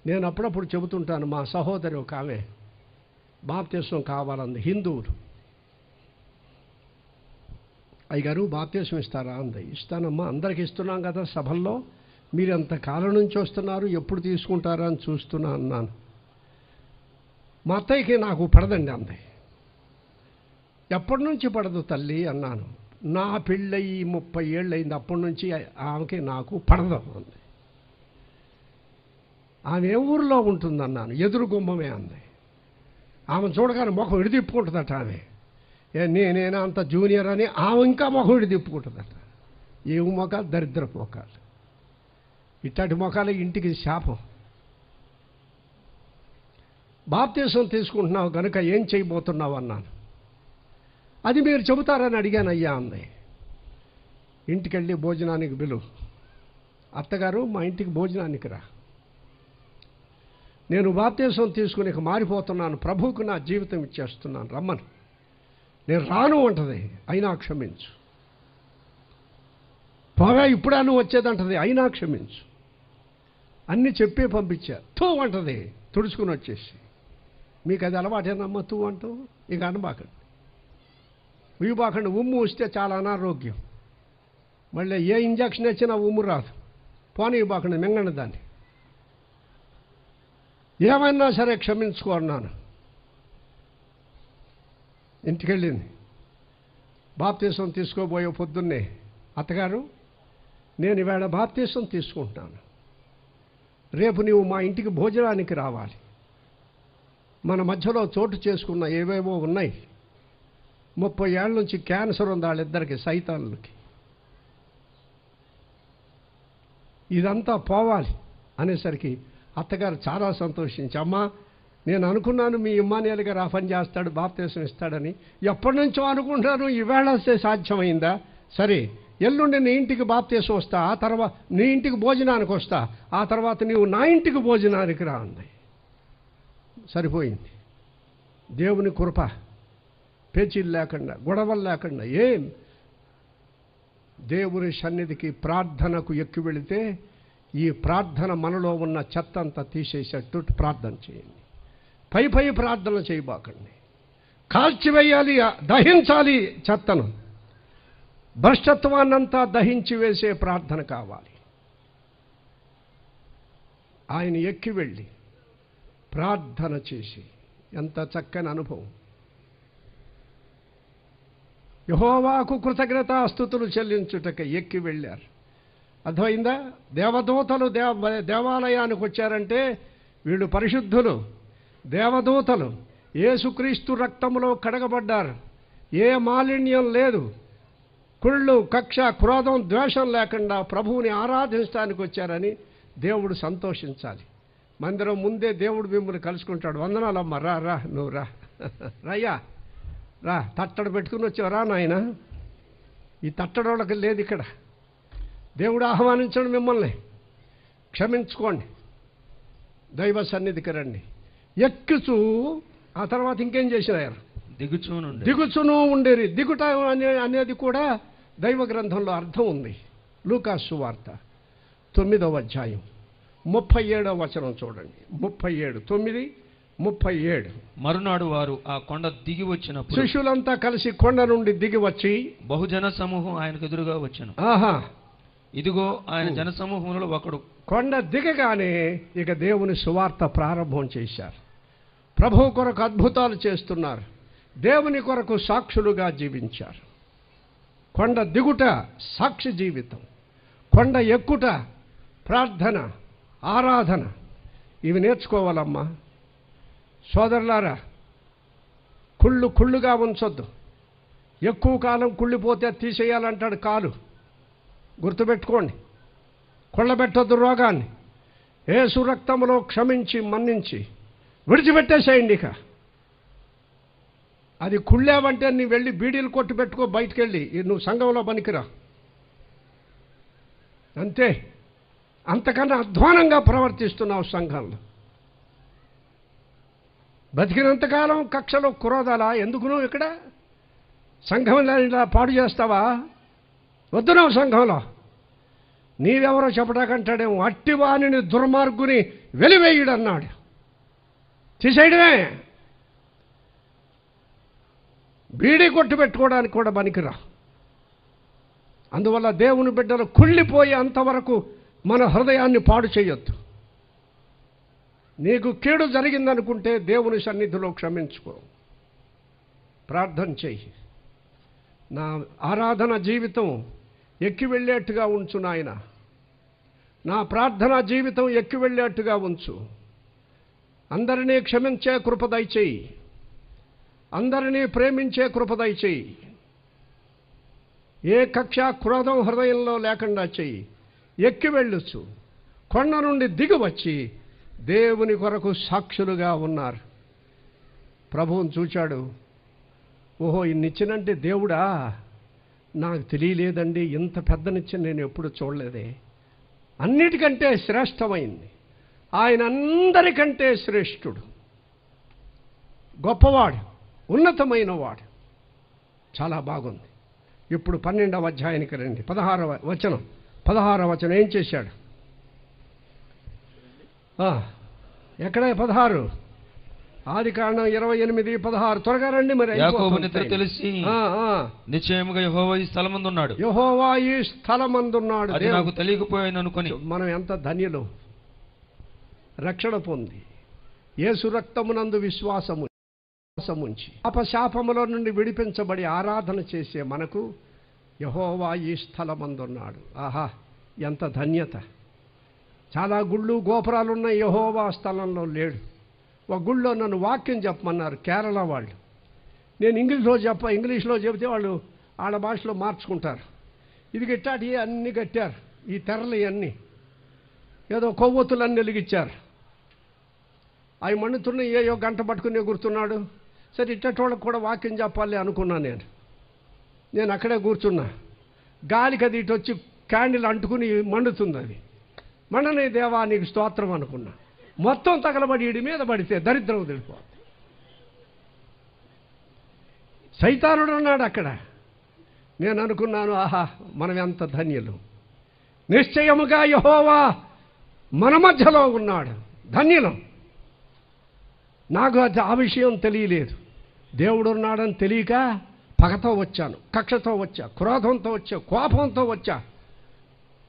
నేను అప్పుడప్పుడు చెబుతుంటాను. మా సహోదరి ఒక ఆమె బాప్తిస్మం కావాలంది, హిందువులు. అయ్యగారు బాప్తిస్మం ఇస్తారా అంది. ఇస్తానమ్మా, అందరికి ఇస్తున్నాం కదా సభల్లో, మీరు ఎంత కాలం నుంచి వస్తున్నారు, ఎప్పుడు తీసుకుంటారా అని చూస్తున్నా అన్నాను. మా అత్తయ్యకి నాకు పడదండి అంది. ఎప్పటి నుంచి పడదు తల్లి అన్నాను. నా పెళ్ళయి 30 ఏళ్ళు అయింది, అప్పటి నుంచి ఆమెకి నాకు పడదు అంది. ఆమె ఏ ఊరిలో ఉంటుందన్నాను. ఎదురు గుమ్మమే అంది. ఆమె చూడగానే ముఖం విడిదిప్పుకుంటుందట. ఆమె నేనేనా అంత జూనియర్ అని ఆమె ఇంకా ముఖం విడిదిప్పుకుంటుందట. ఏ మొఖాలు, దరిద్రపు మొఖాలు. ఇట్లాంటి మొఖాలే ఇంటికి శాపం. బాప్తిసం తీసుకుంటున్నావు కనుక ఏం చేయబోతున్నావు అన్నాను. అది మీరు చెబుతారని అడిగాను. అయ్యా అంది. ఇంటికెళ్ళి భోజనానికి పిలువు. అత్తగారు మా ఇంటికి భోజనానికి రా, నేను బాప్తిసం తీసుకుని మారిపోతున్నాను, ప్రభువుకు నా జీవితం ఇచ్చేస్తున్నాను, రమ్మను. నేను రాను అంటది, అయినా క్షమించు. పోగా ఇప్పుడా నువ్వు వచ్చేదంటది, అయినా క్షమించు. అన్నీ చెప్పే పంపించా. తూ అంటది, తుడుచుకుని వచ్చేసి. మీకు అది అలవాటేనమ్మా తూ అంటూ? ఇక అనబాకండి, ఉయ్యబాకండి. ఉమ్ము వస్తే చాలా అనారోగ్యం. మళ్ళీ ఏ ఇంజక్షన్ ఇచ్చినా ఉమ్ము రాదు. పోనీయబాకండి, మింగండి దాన్ని. ఏమైనా సరే క్షమించుకో అన్నాను. ఇంటికెళ్ళింది. బాప్తిసం తీసుకోబోయే పొద్దున్నే, అత్తగారు నేను ఈవేళ బాప్తిసం తీసుకుంటున్నాను, రేపు నీవు మా ఇంటికి భోజనానికి రావాలి. మన మధ్యలో చోటు చేసుకున్న ఏవేవో ఉన్నాయి. 30 ఏళ్ళ నుంచి క్యాన్సర్ ఉంది వాళ్ళిద్దరికి, సైతాన్లకి. ఇదంతా పోవాలి అనేసరికి అత్తగారు చాలా సంతోషించి, అమ్మా నేను అనుకున్నాను మీ ఇమ్మానుయేల్ గారు ఆ పని చేస్తాడు, బాప్తిసం ఇస్తాడని. ఎప్పటి నుంచో అనుకుంటాను, ఈవేళ వస్తే సాధ్యమైందా? సరే, ఎల్లుండి నీ ఇంటికి బాప్తిసం వస్తా, ఆ తర్వాత నీ ఇంటికి భోజనానికి వస్తా, ఆ తర్వాత నీవు నా ఇంటికి భోజనానికి రా అంది. సరిపోయింది. దేవుని కృప, పేచీలు లేకుండా, గొడవలు లేకుండా. ఏం దేవుని సన్నిధికి ప్రార్థనకు ఎక్కి వెళితే ఈ ప్రార్థన మనలో ఉన్న చెత్త అంతా తీసేసేట్టు ప్రార్థన చేయండి. పై ప్రార్థన చేయబాకండి. కాల్చివేయాలి, దహించాలి చెత్తను. భ్రష్టత్వాన్నంతా దహించి వేసే ప్రార్థన కావాలి. ఆయన ఎక్కి వెళ్ళి ప్రార్థన చేసి, ఎంత చక్కని అనుభవం. యెహోవాకు కృతజ్ఞతాస్తుతులు చెల్లించుటకు ఎక్కి వెళ్ళారు. అర్థమైందా? దేవదూతలు దేవాలయానికి వచ్చారంటే వీళ్ళు పరిశుద్ధులు, దేవదూతలు. యేసుక్రీస్తు రక్తంలో కడగబడ్డారు. ఏ మాలిన్యం లేదు. కుళ్ళు, కక్ష, క్రోధం, ద్వేషం లేకుండా ప్రభువుని ఆరాధించడానికి వచ్చారని దేవుడు సంతోషించాలి. మందిరం ముందే దేవుడు మిమ్మల్ని కలుసుకుంటాడు. వందనాలమ్మ, రా రా, నువ్వు రా, రయ్యా రా, తట్టడు పెట్టుకుని వచ్చావు, రా నాయన. ఈ తట్టడోళ్ళకి లేదు ఇక్కడ. దేవుడు ఆహ్వానించండి మిమ్మల్ని, క్షమించుకోండి, దైవ సన్నిధికి రండి. ఎక్కుచూ ఆ తర్వాత ఇంకేం చేసినారు? దిగుచును ఉండేరి. దిగుట అనేది కూడా దైవ గ్రంథంలో అర్థం ఉంది. లూకా సువార్త 9వ అధ్యాయం 37వ వచనం చూడండి. 37:9-37. మరునాడు వారు ఆ కొండ దిగి వచ్చినప్పుడు శిష్యులంతా కలిసి కొండ నుండి దిగి వచ్చి బహుజన సమూహం ఆయనకు ఎదురుగా వచ్చెను. ఇదిగో ఆయన జన సమూహంలో ఒకడు. కొండ దిగగానే ఇక దేవుని సువార్త ప్రారంభం చేశారు. ప్రభువు కొరకు అద్భుతాలు చేస్తున్నారు. దేవుని కొరకు సాక్షులుగా జీవించారు. కొండ దిగుట సాక్షి జీవితం, కొండ ఎక్కుట ప్రార్థన, ఆరాధన. ఇవి నేర్చుకోవాలమ్మా సోదరులారా. కుళ్ళుగా ఉంచొద్దు. ఎక్కువ కాలం కుళ్ళిపోతే తీసేయాలంటాడు కాలు. గుర్తుపెట్టుకోండి. కొళ్ళబెట్టొద్దు రోగాన్ని. యేసు రక్తములో క్షమించి మన్నించి విడిచిపెట్టేసేయండి. ఇక అది కుళ్ళావంటే నీ వెళ్ళి బీడీలు కొట్టు పెట్టుకో, బయటికి వెళ్ళి నువ్వు సంఘంలో పనికిరా. అంతే. అంతకన్నా అధ్వానంగా ప్రవర్తిస్తున్నావు సంఘంలో. బతికినంతకాలం కక్షలో క్రోధాలా? ఎందుకు నువ్వు ఇక్కడ సంఘంలో ఇలా పాడు చేస్తావా? వద్దు నువ్వు సంఘంలో. నీవెవరో చెప్పడాకంటాడేమో. అట్టివాణిని దుర్మార్గుని వెలివేయుడన్నాడు. తీసేయడమే. బీడీ కొట్టు పెట్టుకోవడానికి కూడా పనికిరా. అందువల్ల దేవుని బిడ్డలు కుళ్ళిపోయి అంతవరకు మన హృదయాన్ని పాడు చేయొద్దు. నీకు కీడు జరిగిందనుకుంటే దేవుని సన్నిధిలో క్షమించుకో, ప్రార్థన చెయ్యి. నా ఆరాధన జీవితం ఎక్కి వెళ్ళేట్టుగా ఉంచు నాయన. నా ప్రార్థనా జీవితం ఎక్కి వెళ్ళేట్టుగా ఉంచు. అందరినీ క్షమించే కృప దయచేయి. అందరినీ ప్రేమించే కృప దయచేయి. ఏ కక్ష క్రోధం హృదయంలో లేకుండా చెయ్యి. ఎక్కి వెళ్ళొచ్చు. కొండ నుండి దిగి వచ్చి దేవుని కొరకు సాక్షులుగా ఉన్నారు. ప్రభువుని చూచాడు. ఓహో, ఇన్నిచ్చినంటే దేవుడా, నాకు తెలియలేదండి, ఇంత పెద్దనిచ్చిన నేను ఎప్పుడు చూడలేదే. అన్నిటికంటే శ్రేష్టమైంది. ఆయన అందరికంటే శ్రేష్ఠుడు, గొప్పవాడు, ఉన్నతమైన వాడు. చాలా బాగుంది. ఇప్పుడు 12వ అధ్యాయానికి రండి. 16వ వచనం ఏం చేశాడు? ఎక్కడ 16? ఆదికాండం 28:16. త్వరగా రండి. మరి యాకోబు నిద్ర తెలిసి నిశ్చయముగా యెహోవా ఈ స్థలమందున్నాడు. యెహోవా ఈ స్థలమందున్నాడు. అది నాకు తెలియకపోయాను అనుకొని. మనం ఎంత ధన్యులు. రక్షణ పొంది యేసు రక్తమునందు విశ్వాసముంచి అపశాపములో నుండి విడిపించబడి ఆరాధన చేసే మనకు యెహోవా ఈ స్థలమందున్నాడు. ఆహా, ఎంత ధన్యత. చాలా గుళ్ళు గోపురాలున్న యెహోవా స్థలంలో లేడు. ఒక గుళ్ళో నన్ను వాక్యం చెప్పమన్నారు కేరళ వాళ్ళు. నేను ఇంగ్లీష్లో చెబితే వాళ్ళు వాళ్ళ భాషలో మార్చుకుంటారు. ఇది కట్టాటి అన్నీ కట్టారు. ఈ తెరలు ఇవన్నీ ఏదో కొవ్వొత్తులన్నీ వెలిగించారు. అవి మండుతున్న ఏయో గంట పట్టుకుని ఎగురుతున్నాడు. సరే, ఇట్టటోళ్ళకి కూడా వాక్యం చెప్పాలి అనుకున్నాను. నేను అక్కడే కూర్చున్నా. గాలికి అది ఇటు వచ్చి క్యాండిల్ అంటుకుని మండుతుంది. అది మండనే దేవా నీకు స్తోత్రం అనుకున్నా. మొత్తం తగలబడి వీడి మీద పడితే దరిద్రం తెలిపోతుంది. సైతానుడు ఉన్నాడు అక్కడ. నేను అనుకున్నాను, ఆహా, మనం ఎంత ధన్యులు. నిశ్చయముగా యెహోవా మన మధ్యలో ఉన్నాడు. ధన్యులం. నాకు ఆ విషయం తెలియలేదు. దేవుడు ఉన్నాడని తెలియక పగతో వచ్చాను, కక్షతో వచ్చా, క్రోధంతో వచ్చా, కోపంతో వచ్చా.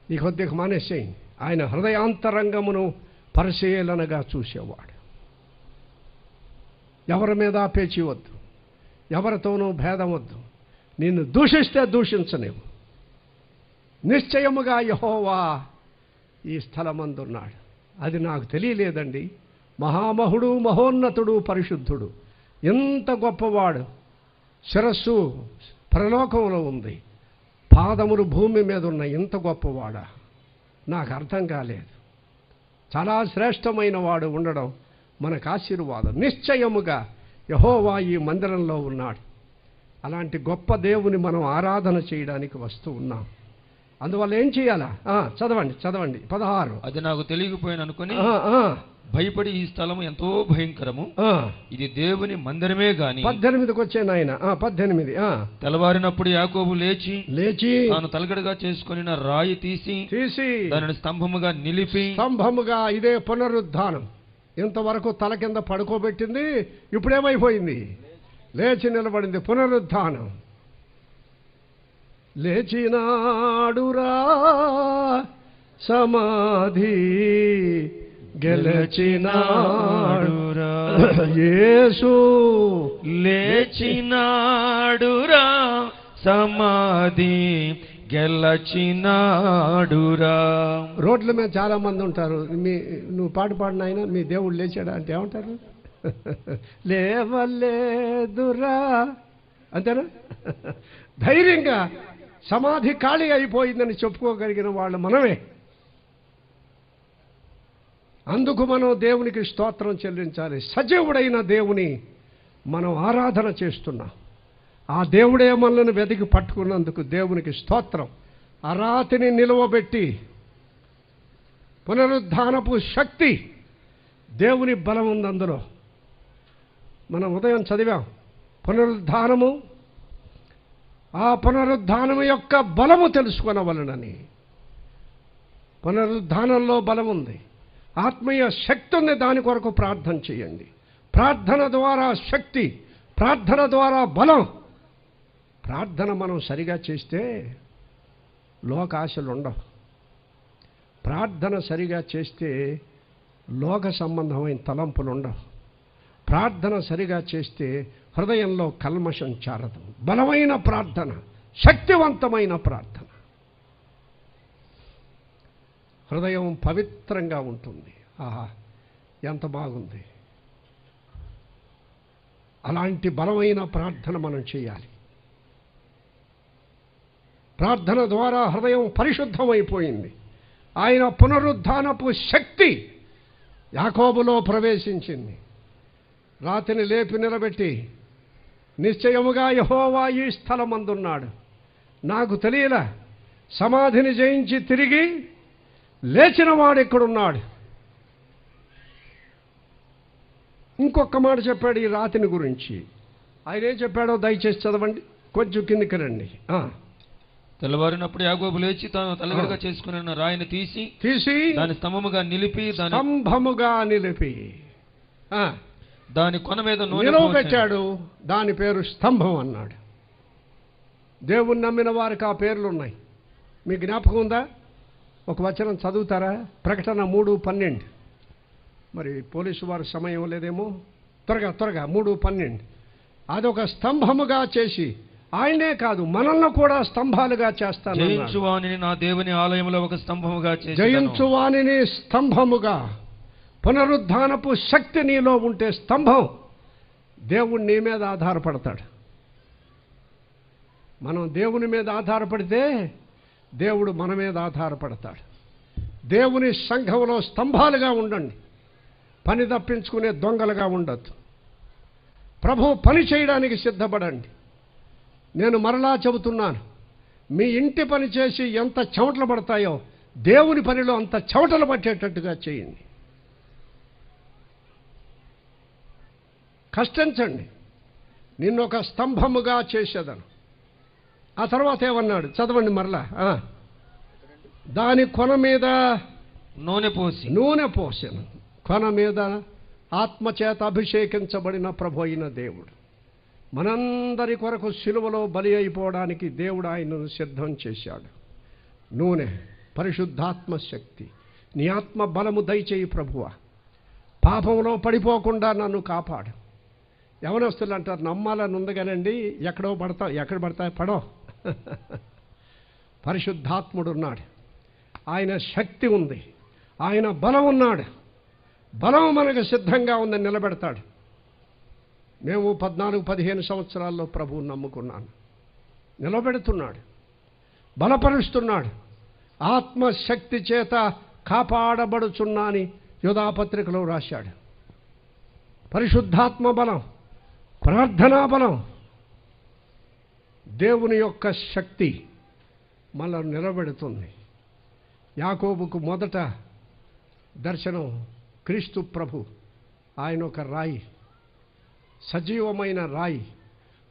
ఈ కొద్దిగా మానేసేయండి. ఆయన హృదయాంతరంగమును పరిశీలనగా చూసేవాడు. ఎవరి మీద పేచి వద్దు, ఎవరితోనూ భేదం వద్దు. నిన్ను దూషిస్తే దూషించలేవు. నిశ్చయముగా యెహోవా ఈ స్థలమందున్నాడు. అది నాకు తెలియలేదండి. మహామహుడు, మహోన్నతుడు, పరిశుద్ధుడు, ఎంత గొప్పవాడు. శిరస్సు పరలోకంలో ఉంది, పాదములు భూమి మీద ఉన్న ఇంత గొప్పవాడా? నాకు అర్థం కాలేదు. చాలా శ్రేష్టమైన వాడు ఉండడం మనకు ఆశీర్వాదం. నిశ్చయముగా యెహోవా ఈ మందిరంలో ఉన్నాడు. అలాంటి గొప్ప దేవుని మనం ఆరాధన చేయడానికి వస్తూ ఉన్నాం. అందువల్ల ఏం చేయాలా? చదవండి 16. అది నాకు తెలియకపోయాను అనుకుని భయపడి, ఈ స్థలము ఎంతో భయంకరము, ఇది దేవుని మందిరమే గాని. 18కి వచ్చాను ఆయన. 18. తెల్లవారినప్పుడు యాకోబు లేచి తాను తలగడగా చేసుకుని రాయి తీసి దానిని స్తంభముగా నిలిపి. స్తంభముగా, ఇదే పునరుద్ధానం. ఇంతవరకు తల కింద పడుకోబెట్టింది, ఇప్పుడేమైపోయింది? లేచి నిలబడింది. పునరుద్ధానం. లేచినాడురా సమాధి గెలచినాడురా యేసు, లేచినాడురా సమాధి గెలచినాడురా. రోడ్ల మీద చాలా మంది ఉంటారు. నువ్వు పాట పాడిన ఆయన, మీ దేవుడు లేచాడా అంటే ఏమంటారు? లేవలేదురా అంతేనా? ధైర్యంగా సమాధి ఖాళీ అయిపోయిందని చెప్పుకోగలిగిన వాళ్ళు మనమే. అందుకు మనం దేవునికి స్తోత్రం చెల్లించాలి. సజీవుడైన దేవుని మనం ఆరాధన చేస్తున్నాం. ఆ దేవుడే మనల్ని వెతికి పట్టుకున్నందుకు దేవునికి స్తోత్రం. ఆ రాతిని నిలువబెట్టి పునరుద్ధానపు శక్తి, దేవుని బలం ఉంది అందులో. మనం ఉదయం చదివాం పునరుద్ధానము. ఆ పునరుద్ధానము యొక్క బలము తెలుసుకొనవలనని. పునరుద్ధానంలో బలం ఉంది, ఆత్మీయ శక్తి ఉంది. దాని కొరకు ప్రార్థన చేయండి. ప్రార్థన ద్వారా శక్తి, ప్రార్థన ద్వారా బలం. ప్రార్థన మనం సరిగా చేస్తే లోకాశలు ఉండవు. ప్రార్థన సరిగా చేస్తే లోక సంబంధమైన తలంపులు ఉండవు. ప్రార్థన సరిగా చేస్తే హృదయంలో కల్మషం చారదు. బలమైన ప్రార్థన, శక్తివంతమైన ప్రార్థన. హృదయం పవిత్రంగా ఉంటుంది. ఆహా, ఎంత బాగుంది! అలాంటి బలమైన ప్రార్థన మనం చేయాలి. ప్రార్థన ద్వారా హృదయం పరిశుద్ధమైపోయింది. ఆయన పునరుద్ధానపు శక్తి యాకోబులో ప్రవేశించింది. రాతిని లేపి నిలబెట్టి, నిశ్చయముగా యెహోవా ఈ స్థలమందున్నాడు. నాకు తెలియలా, సమాధిని జయించి తిరిగి లేచిన వాడు ఎక్కడున్నాడు? ఇంకొక మాట చెప్పాడు ఈ రాతిని గురించి. ఆయన ఏం చెప్పాడో దయచేసి చదవండి, కొంచెం కిందికి రండి. తెల్లవారినప్పుడు యాకోబు లేచి తాను తలగడగా చేసుకుని రాయిని తీసి దాని స్తంభముగా నిలిపి దాని కొన మీద నూనె పెట్టాడు. దాని పేరు స్తంభం అన్నాడు. దేవుణ్ణి నమ్మిన వారికి ఆ పేర్లు ఉన్నాయి. మీ జ్ఞాపకం ఉందా? ఒక వచనం చదువుతారా? ప్రకటన 3:12. మరి పోలీసు వారి సమయం లేదేమో, త్వరగా 3:12. అదొక స్తంభముగా చేసి, ఆయనే కాదు మనల్ని కూడా స్తంభాలుగా చేస్తాను. జయించువానిని నా దేవుని ఆలయంలో ఒక స్తంభముగా చేసి, జయించువానిని స్తంభముగా. పునరుద్ధానపు శక్తి నీలో ఉంటే స్తంభం. దేవుడు నీ మీద ఆధారపడతాడు. మనం దేవుని మీద ఆధారపడితే దేవుడు మన మీద ఆధారపడతాడు. దేవుని సంఘంలో స్తంభాలుగా ఉండండి. పని తప్పించుకునే దొంగలుగా ఉండొద్దు. ప్రభు పని చేయడానికి సిద్ధపడండి. నేను మరలా చెబుతున్నాను, మీ ఇంటి పని చేసి ఎంత చెమటలు పడతాయో దేవుని పనిలో అంత చెమటలు పట్టేటట్టుగా చేయండి. కష్టించండి. నిన్నొక స్తంభముగా చేసేదను. ఆ తర్వాత ఏమన్నాడు? చదవండి మరలా. దాని కొన మీద నూనె పోసెను. కొన మీద ఆత్మచేత అభిషేకించబడిన ప్రభు అయిన దేవుడు మనందరి కొరకు సిలువలో బలి అయిపోవడానికి దేవుడు ఆయనను సిద్ధం చేశాడు. నూనె, పరిశుద్ధాత్మ శక్తి. నీ ఆత్మ బలము దయచేయి ప్రభువా. పాపంలో పడిపోకుండా నన్ను కాపాడు. యవనస్తులు అంటారు, నమ్మాలని ఉంది కానండి, ఎక్కడ పడతాయి పడో. పరిశుద్ధాత్ముడు ఉన్నాడు. ఆయన శక్తి ఉంది, ఆయన బలం ఉన్నాడు. బలం మనకు సిద్ధంగా ఉందని నిలబెడతాడు. మేము 14-15 సంవత్సరాల్లో ప్రభువుని నమ్ముకున్నాను. నిలబెడుతున్నాడు, బలపరుస్తున్నాడు. ఆత్మశక్తి చేత కాపాడబడుచున్నా అని యోధాపత్రికలో రాశాడు. పరిశుద్ధాత్మ బలం, ప్రార్థనా బలం, దేవుని యొక్క శక్తి మనల్ని నిలబెడుతుంది. యాకోబుకు మొదట దర్శనం క్రీస్తు ప్రభు. ఆయన ఒక రాయి, సజీవమైన రాయి,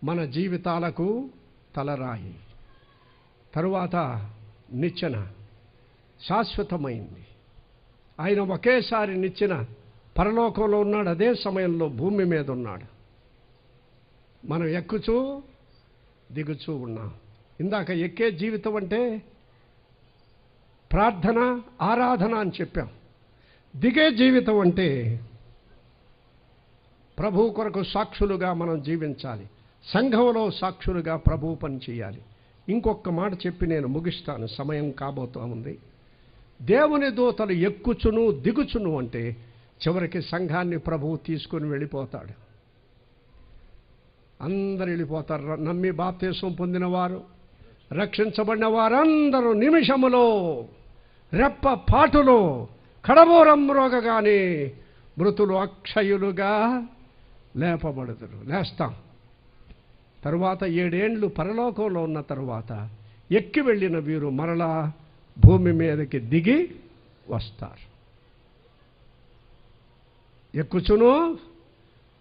మన జీవితాలకు తలరాయి. తరువాత నిచ్చెన, శాశ్వతమైంది. ఆయన ఒకేసారి నిచ్చెన పరలోకంలో ఉన్నాడు, అదే సమయంలో భూమి మీద ఉన్నాడు. మనం ఎక్కుచూ దిగుచూ ఉన్నాం. ఇందాక ఎక్కే జీవితం అంటే ప్రార్థన, ఆరాధన అని చెప్పాం. దిగే జీవితం అంటే ప్రభువు కొరకు సాక్షులుగా మనం జీవించాలి. సంఘంలో సాక్షులుగా ప్రభువు పని చేయాలి. ఇంకొక మాట చెప్పి నేను ముగిస్తాను, సమయం కాబోతూ ఉంది. దేవుని దూతలు ఎక్కుచును దిగుచును అంటే చివరికి సంఘాన్ని ప్రభువు తీసుకొని వెళ్ళిపోతాడు. అందరు వెళ్ళిపోతారు. నమ్మి బాప్తీసం పొందిన వారు, రక్షించబడిన వారందరూ నిమిషములో, రెప్ప పాటులో, కడబోరం మ్రోగగానే మృతులు అక్షయులుగా లేపబడుదురు. లేస్తాం. తరువాత 7 ఏండ్లు పరలోకంలో ఉన్న తరువాత ఎక్కి వెళ్ళిన వీరు మరలా భూమి మీదకి దిగి వస్తారు. ఎక్కుచును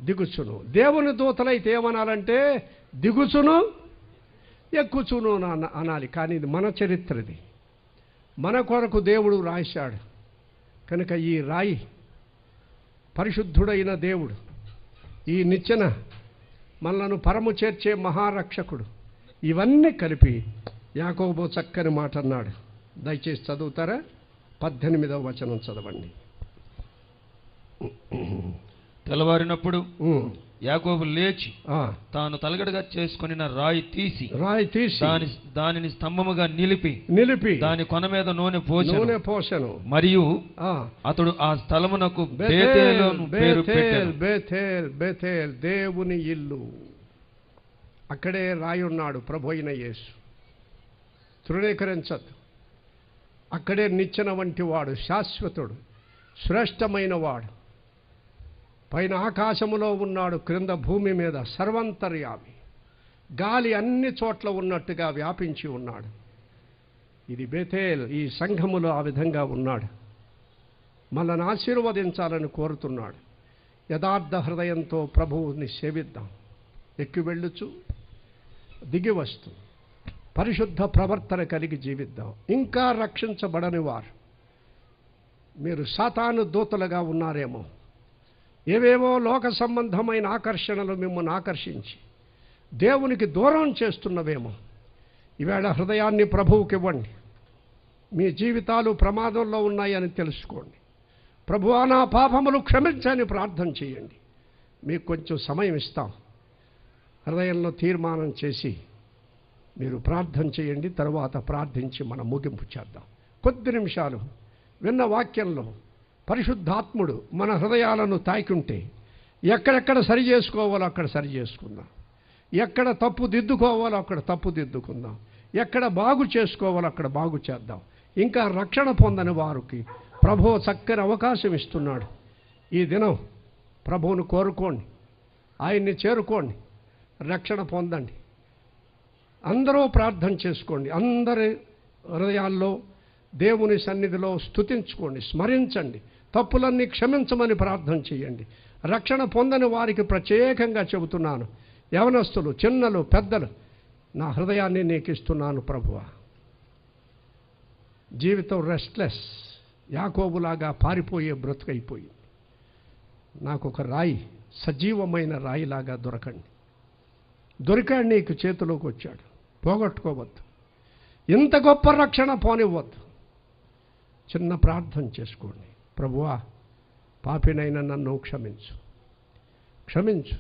దిగుచును. దేవుని దూతలైతే ఏమనాలంటే దిగుచును ఎక్కుచును అనాలి. కానీ ఇది మన చరిత్రది, మన కొరకు దేవుడు రాశాడు. కనుక ఈ రాయి పరిశుద్ధుడైన దేవుడు, ఈ నిచ్చెన మనలను పరము చేర్చే మహారక్షకుడు, ఇవన్నీ కలిపి యాకోబు చక్కని మాట అన్నాడు. దయచేసి చదువుతారా? 18వ వచనం చదవండి. తెల్లవారినప్పుడు యాకోబు లేచి తాను తలగడగా చేసుకుని రాయి తీసి దానిని స్తంభముగా నిలిపి దాని కొన మీద నూనె పోసెను. మరియు అతడు ఆ స్థలమునకు బేతేల్, దేవుని ఇల్లు. అక్కడే రాయి ఉన్నాడు ప్రభు అయిన యేసు. తృణీకరించద్దు. అక్కడే నిచ్చెన వంటి వాడు, శాశ్వతుడు, శ్రేష్టమైన వాడు. పైన ఆకాశములో ఉన్నాడు, క్రింద భూమి మీద సర్వంతర్యామి. గాలి అన్ని చోట్ల ఉన్నట్టుగా వ్యాపించి ఉన్నాడు. ఇది బేతేల్. ఈ సంఘములో ఆ విధంగా ఉన్నాడు. మనల్ని ఆశీర్వదించాలని కోరుతున్నాడు. యథార్థ హృదయంతో ప్రభువుని సేవిద్దాం. ఎక్కి వెళ్ళుచు దిగి వస్తూ పరిశుద్ధ ప్రవర్తన కలిగి జీవిద్దాం. ఇంకా రక్షించబడని వారు, మీరు సాతాను దూతలుగా ఉన్నారేమో. ఏవేవో లోక సంబంధమైన ఆకర్షణలు మిమ్మల్ని ఆకర్షించి దేవునికి దూరం చేస్తున్నవేమో. ఈవేళ హృదయాన్ని ప్రభువుకి ఇవ్వండి. మీ జీవితాలు ప్రమాదంలో ఉన్నాయని తెలుసుకోండి. ప్రభువా, నా పాపములు క్షమించని ప్రార్థన చేయండి. మీకు కొంచెం సమయం ఇస్తాం. హృదయంలో తీర్మానం చేసి మీరు ప్రార్థన చేయండి. తరువాత ప్రార్థించి మనం ముగింపు చేద్దాం. కొద్ది నిమిషాలు విన్న వాక్యంలో పరిశుద్ధాత్ముడు మన హృదయాలను తాకుంటే ఎక్కడెక్కడ సరి చేసుకోవాలో అక్కడ సరి చేసుకుందాం. ఎక్కడ తప్పు దిద్దుకోవాలో అక్కడ తప్పు దిద్దుకుందాం. ఎక్కడ బాగు చేసుకోవాలో అక్కడ బాగు చేద్దాం. ఇంకా రక్షణ పొందని వారికి ప్రభువు చక్కని అవకాశం ఇస్తున్నాడు. ఈ దినం ప్రభువును కోరుకోండి, ఆయన్ని చేరుకోండి, రక్షణ పొందండి. అందరూ ప్రార్థన చేసుకోండి. అందరి హృదయాల్లో దేవుని సన్నిధిలో స్తుతించుకోండి, స్మరించండి, తప్పులన్నీ క్షమించమని ప్రార్థన చేయండి. రక్షణ పొందని వారికి ప్రత్యేకంగా చెబుతున్నాను, యవనస్తులు, చిన్నలు, పెద్దలు, నా హృదయాన్ని నీకు ఇస్తున్నాను ప్రభువా. జీవితం రెస్ట్లెస్, యాకోబులాగా పారిపోయే బ్రతుకైపోయింది. నాకు ఒక రాయి, సజీవమైన రాయిలాగా దొరకండి. దొరికాడు, నీకు చేతిలోకి వచ్చాడు. పోగొట్టుకోవద్దు. ఇంత గొప్ప రక్షణ పోనివ్వద్దు. చిన్న ప్రార్థన చేసుకోండి. ప్రభువా, పాపినైనా నన్ను క్షమించు,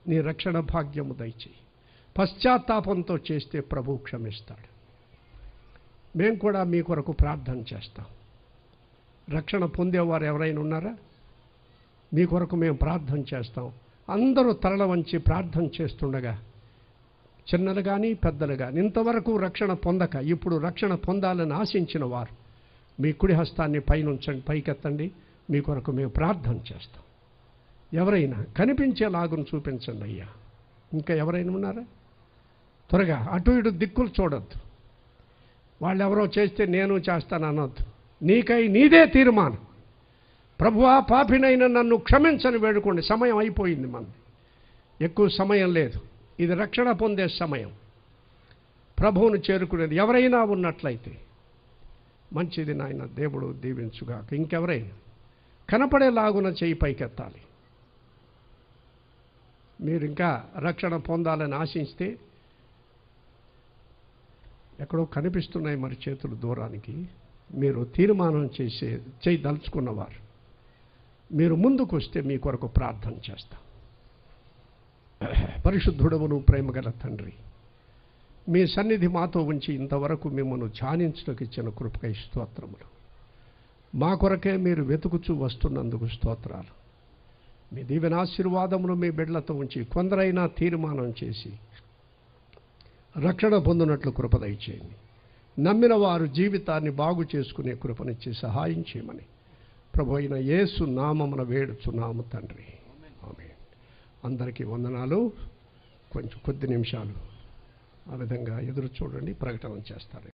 నీ రక్షణ భాగ్యము దయచేయి. పశ్చాత్తాపంతో చేస్తే ప్రభువు క్షమిస్తాడు. మేము కూడా మీ కొరకు ప్రార్థన చేస్తాం. రక్షణ పొందేవారు ఎవరైనా ఉన్నారా? మీ కొరకు మేము ప్రార్థన చేస్తాం. అందరూ తరల వంచి ప్రార్థన చేస్తుండగా, చిన్నలు కానీ పెద్దలు కానీ ఇంతవరకు రక్షణ పొందక ఇప్పుడు రక్షణ పొందాలని ఆశించిన వారు మీ కుడి హస్తాన్ని పైనుంచండి, పైకెత్తండి. మీ కొరకు మేము ప్రార్థన చేస్తాం. ఎవరైనా కనిపించేలాగును చూపించండి అయ్యా. ఇంకా ఎవరైనా ఉన్నారా? త్వరగా అటు ఇటు దిక్కులు చూడొద్దు. వాళ్ళెవరో చేస్తే నేను చేస్తాను అనొద్దు. నీకై నీదే తీర్మానం. ప్రభువా, పాపినైన నన్ను క్షమించని వేడుకోండి. సమయం అయిపోయింది. మనది ఎక్కువ సమయం లేదు. ఇది రక్షణ పొందే సమయం, ప్రభువును చేరుకునేది. ఎవరైనా ఉన్నట్లయితే మంచిది నాయన, దేవుడు దీవించుగాక. ఇంకెవరైనా కనపడేలాగున చేయి పైకెత్తాలి. మీరు ఇంకా రక్షణ పొందాలని ఆశిస్తే, ఎక్కడో కనిపిస్తున్నాయి మరి చేతులు దూరానికి, మీరు తీర్మానం చేయదలుచుకున్నవారు మీరు ముందుకు వస్తే మీ కొరకు ప్రార్థన చేస్తాం. పరిశుద్ధుడవును ప్రేమగల తండ్రి, మీ సన్నిధి మాతో ఉంచి ఇంతవరకు మిమ్మల్ని ధ్యానించడానికి ఇచ్చిన కృపకై స్తోత్రములు. మా కొరకే మీరు వెతుకుచూ వస్తున్నందుకు స్తోత్రాలు. మీ దీవెనాశీర్వాదములు మీ బిడ్డలతో ఉంచి కొందరైనా తీర్మానం చేసి రక్షణ పొందినట్లు కృప దయచేయండి. నమ్మిన వారు జీవితాన్ని బాగు చేసుకునే కృపనిచ్చి సహాయం చేయమని ప్రభు అయిన యేసు నామమున వేడుచున్నాము తండ్రి. ఆమేన్. అందరికీ వందనాలు. కొద్ది నిమిషాలు ఆ విధంగా ఎదురు చూడండి, ప్రకటన చేస్తారు.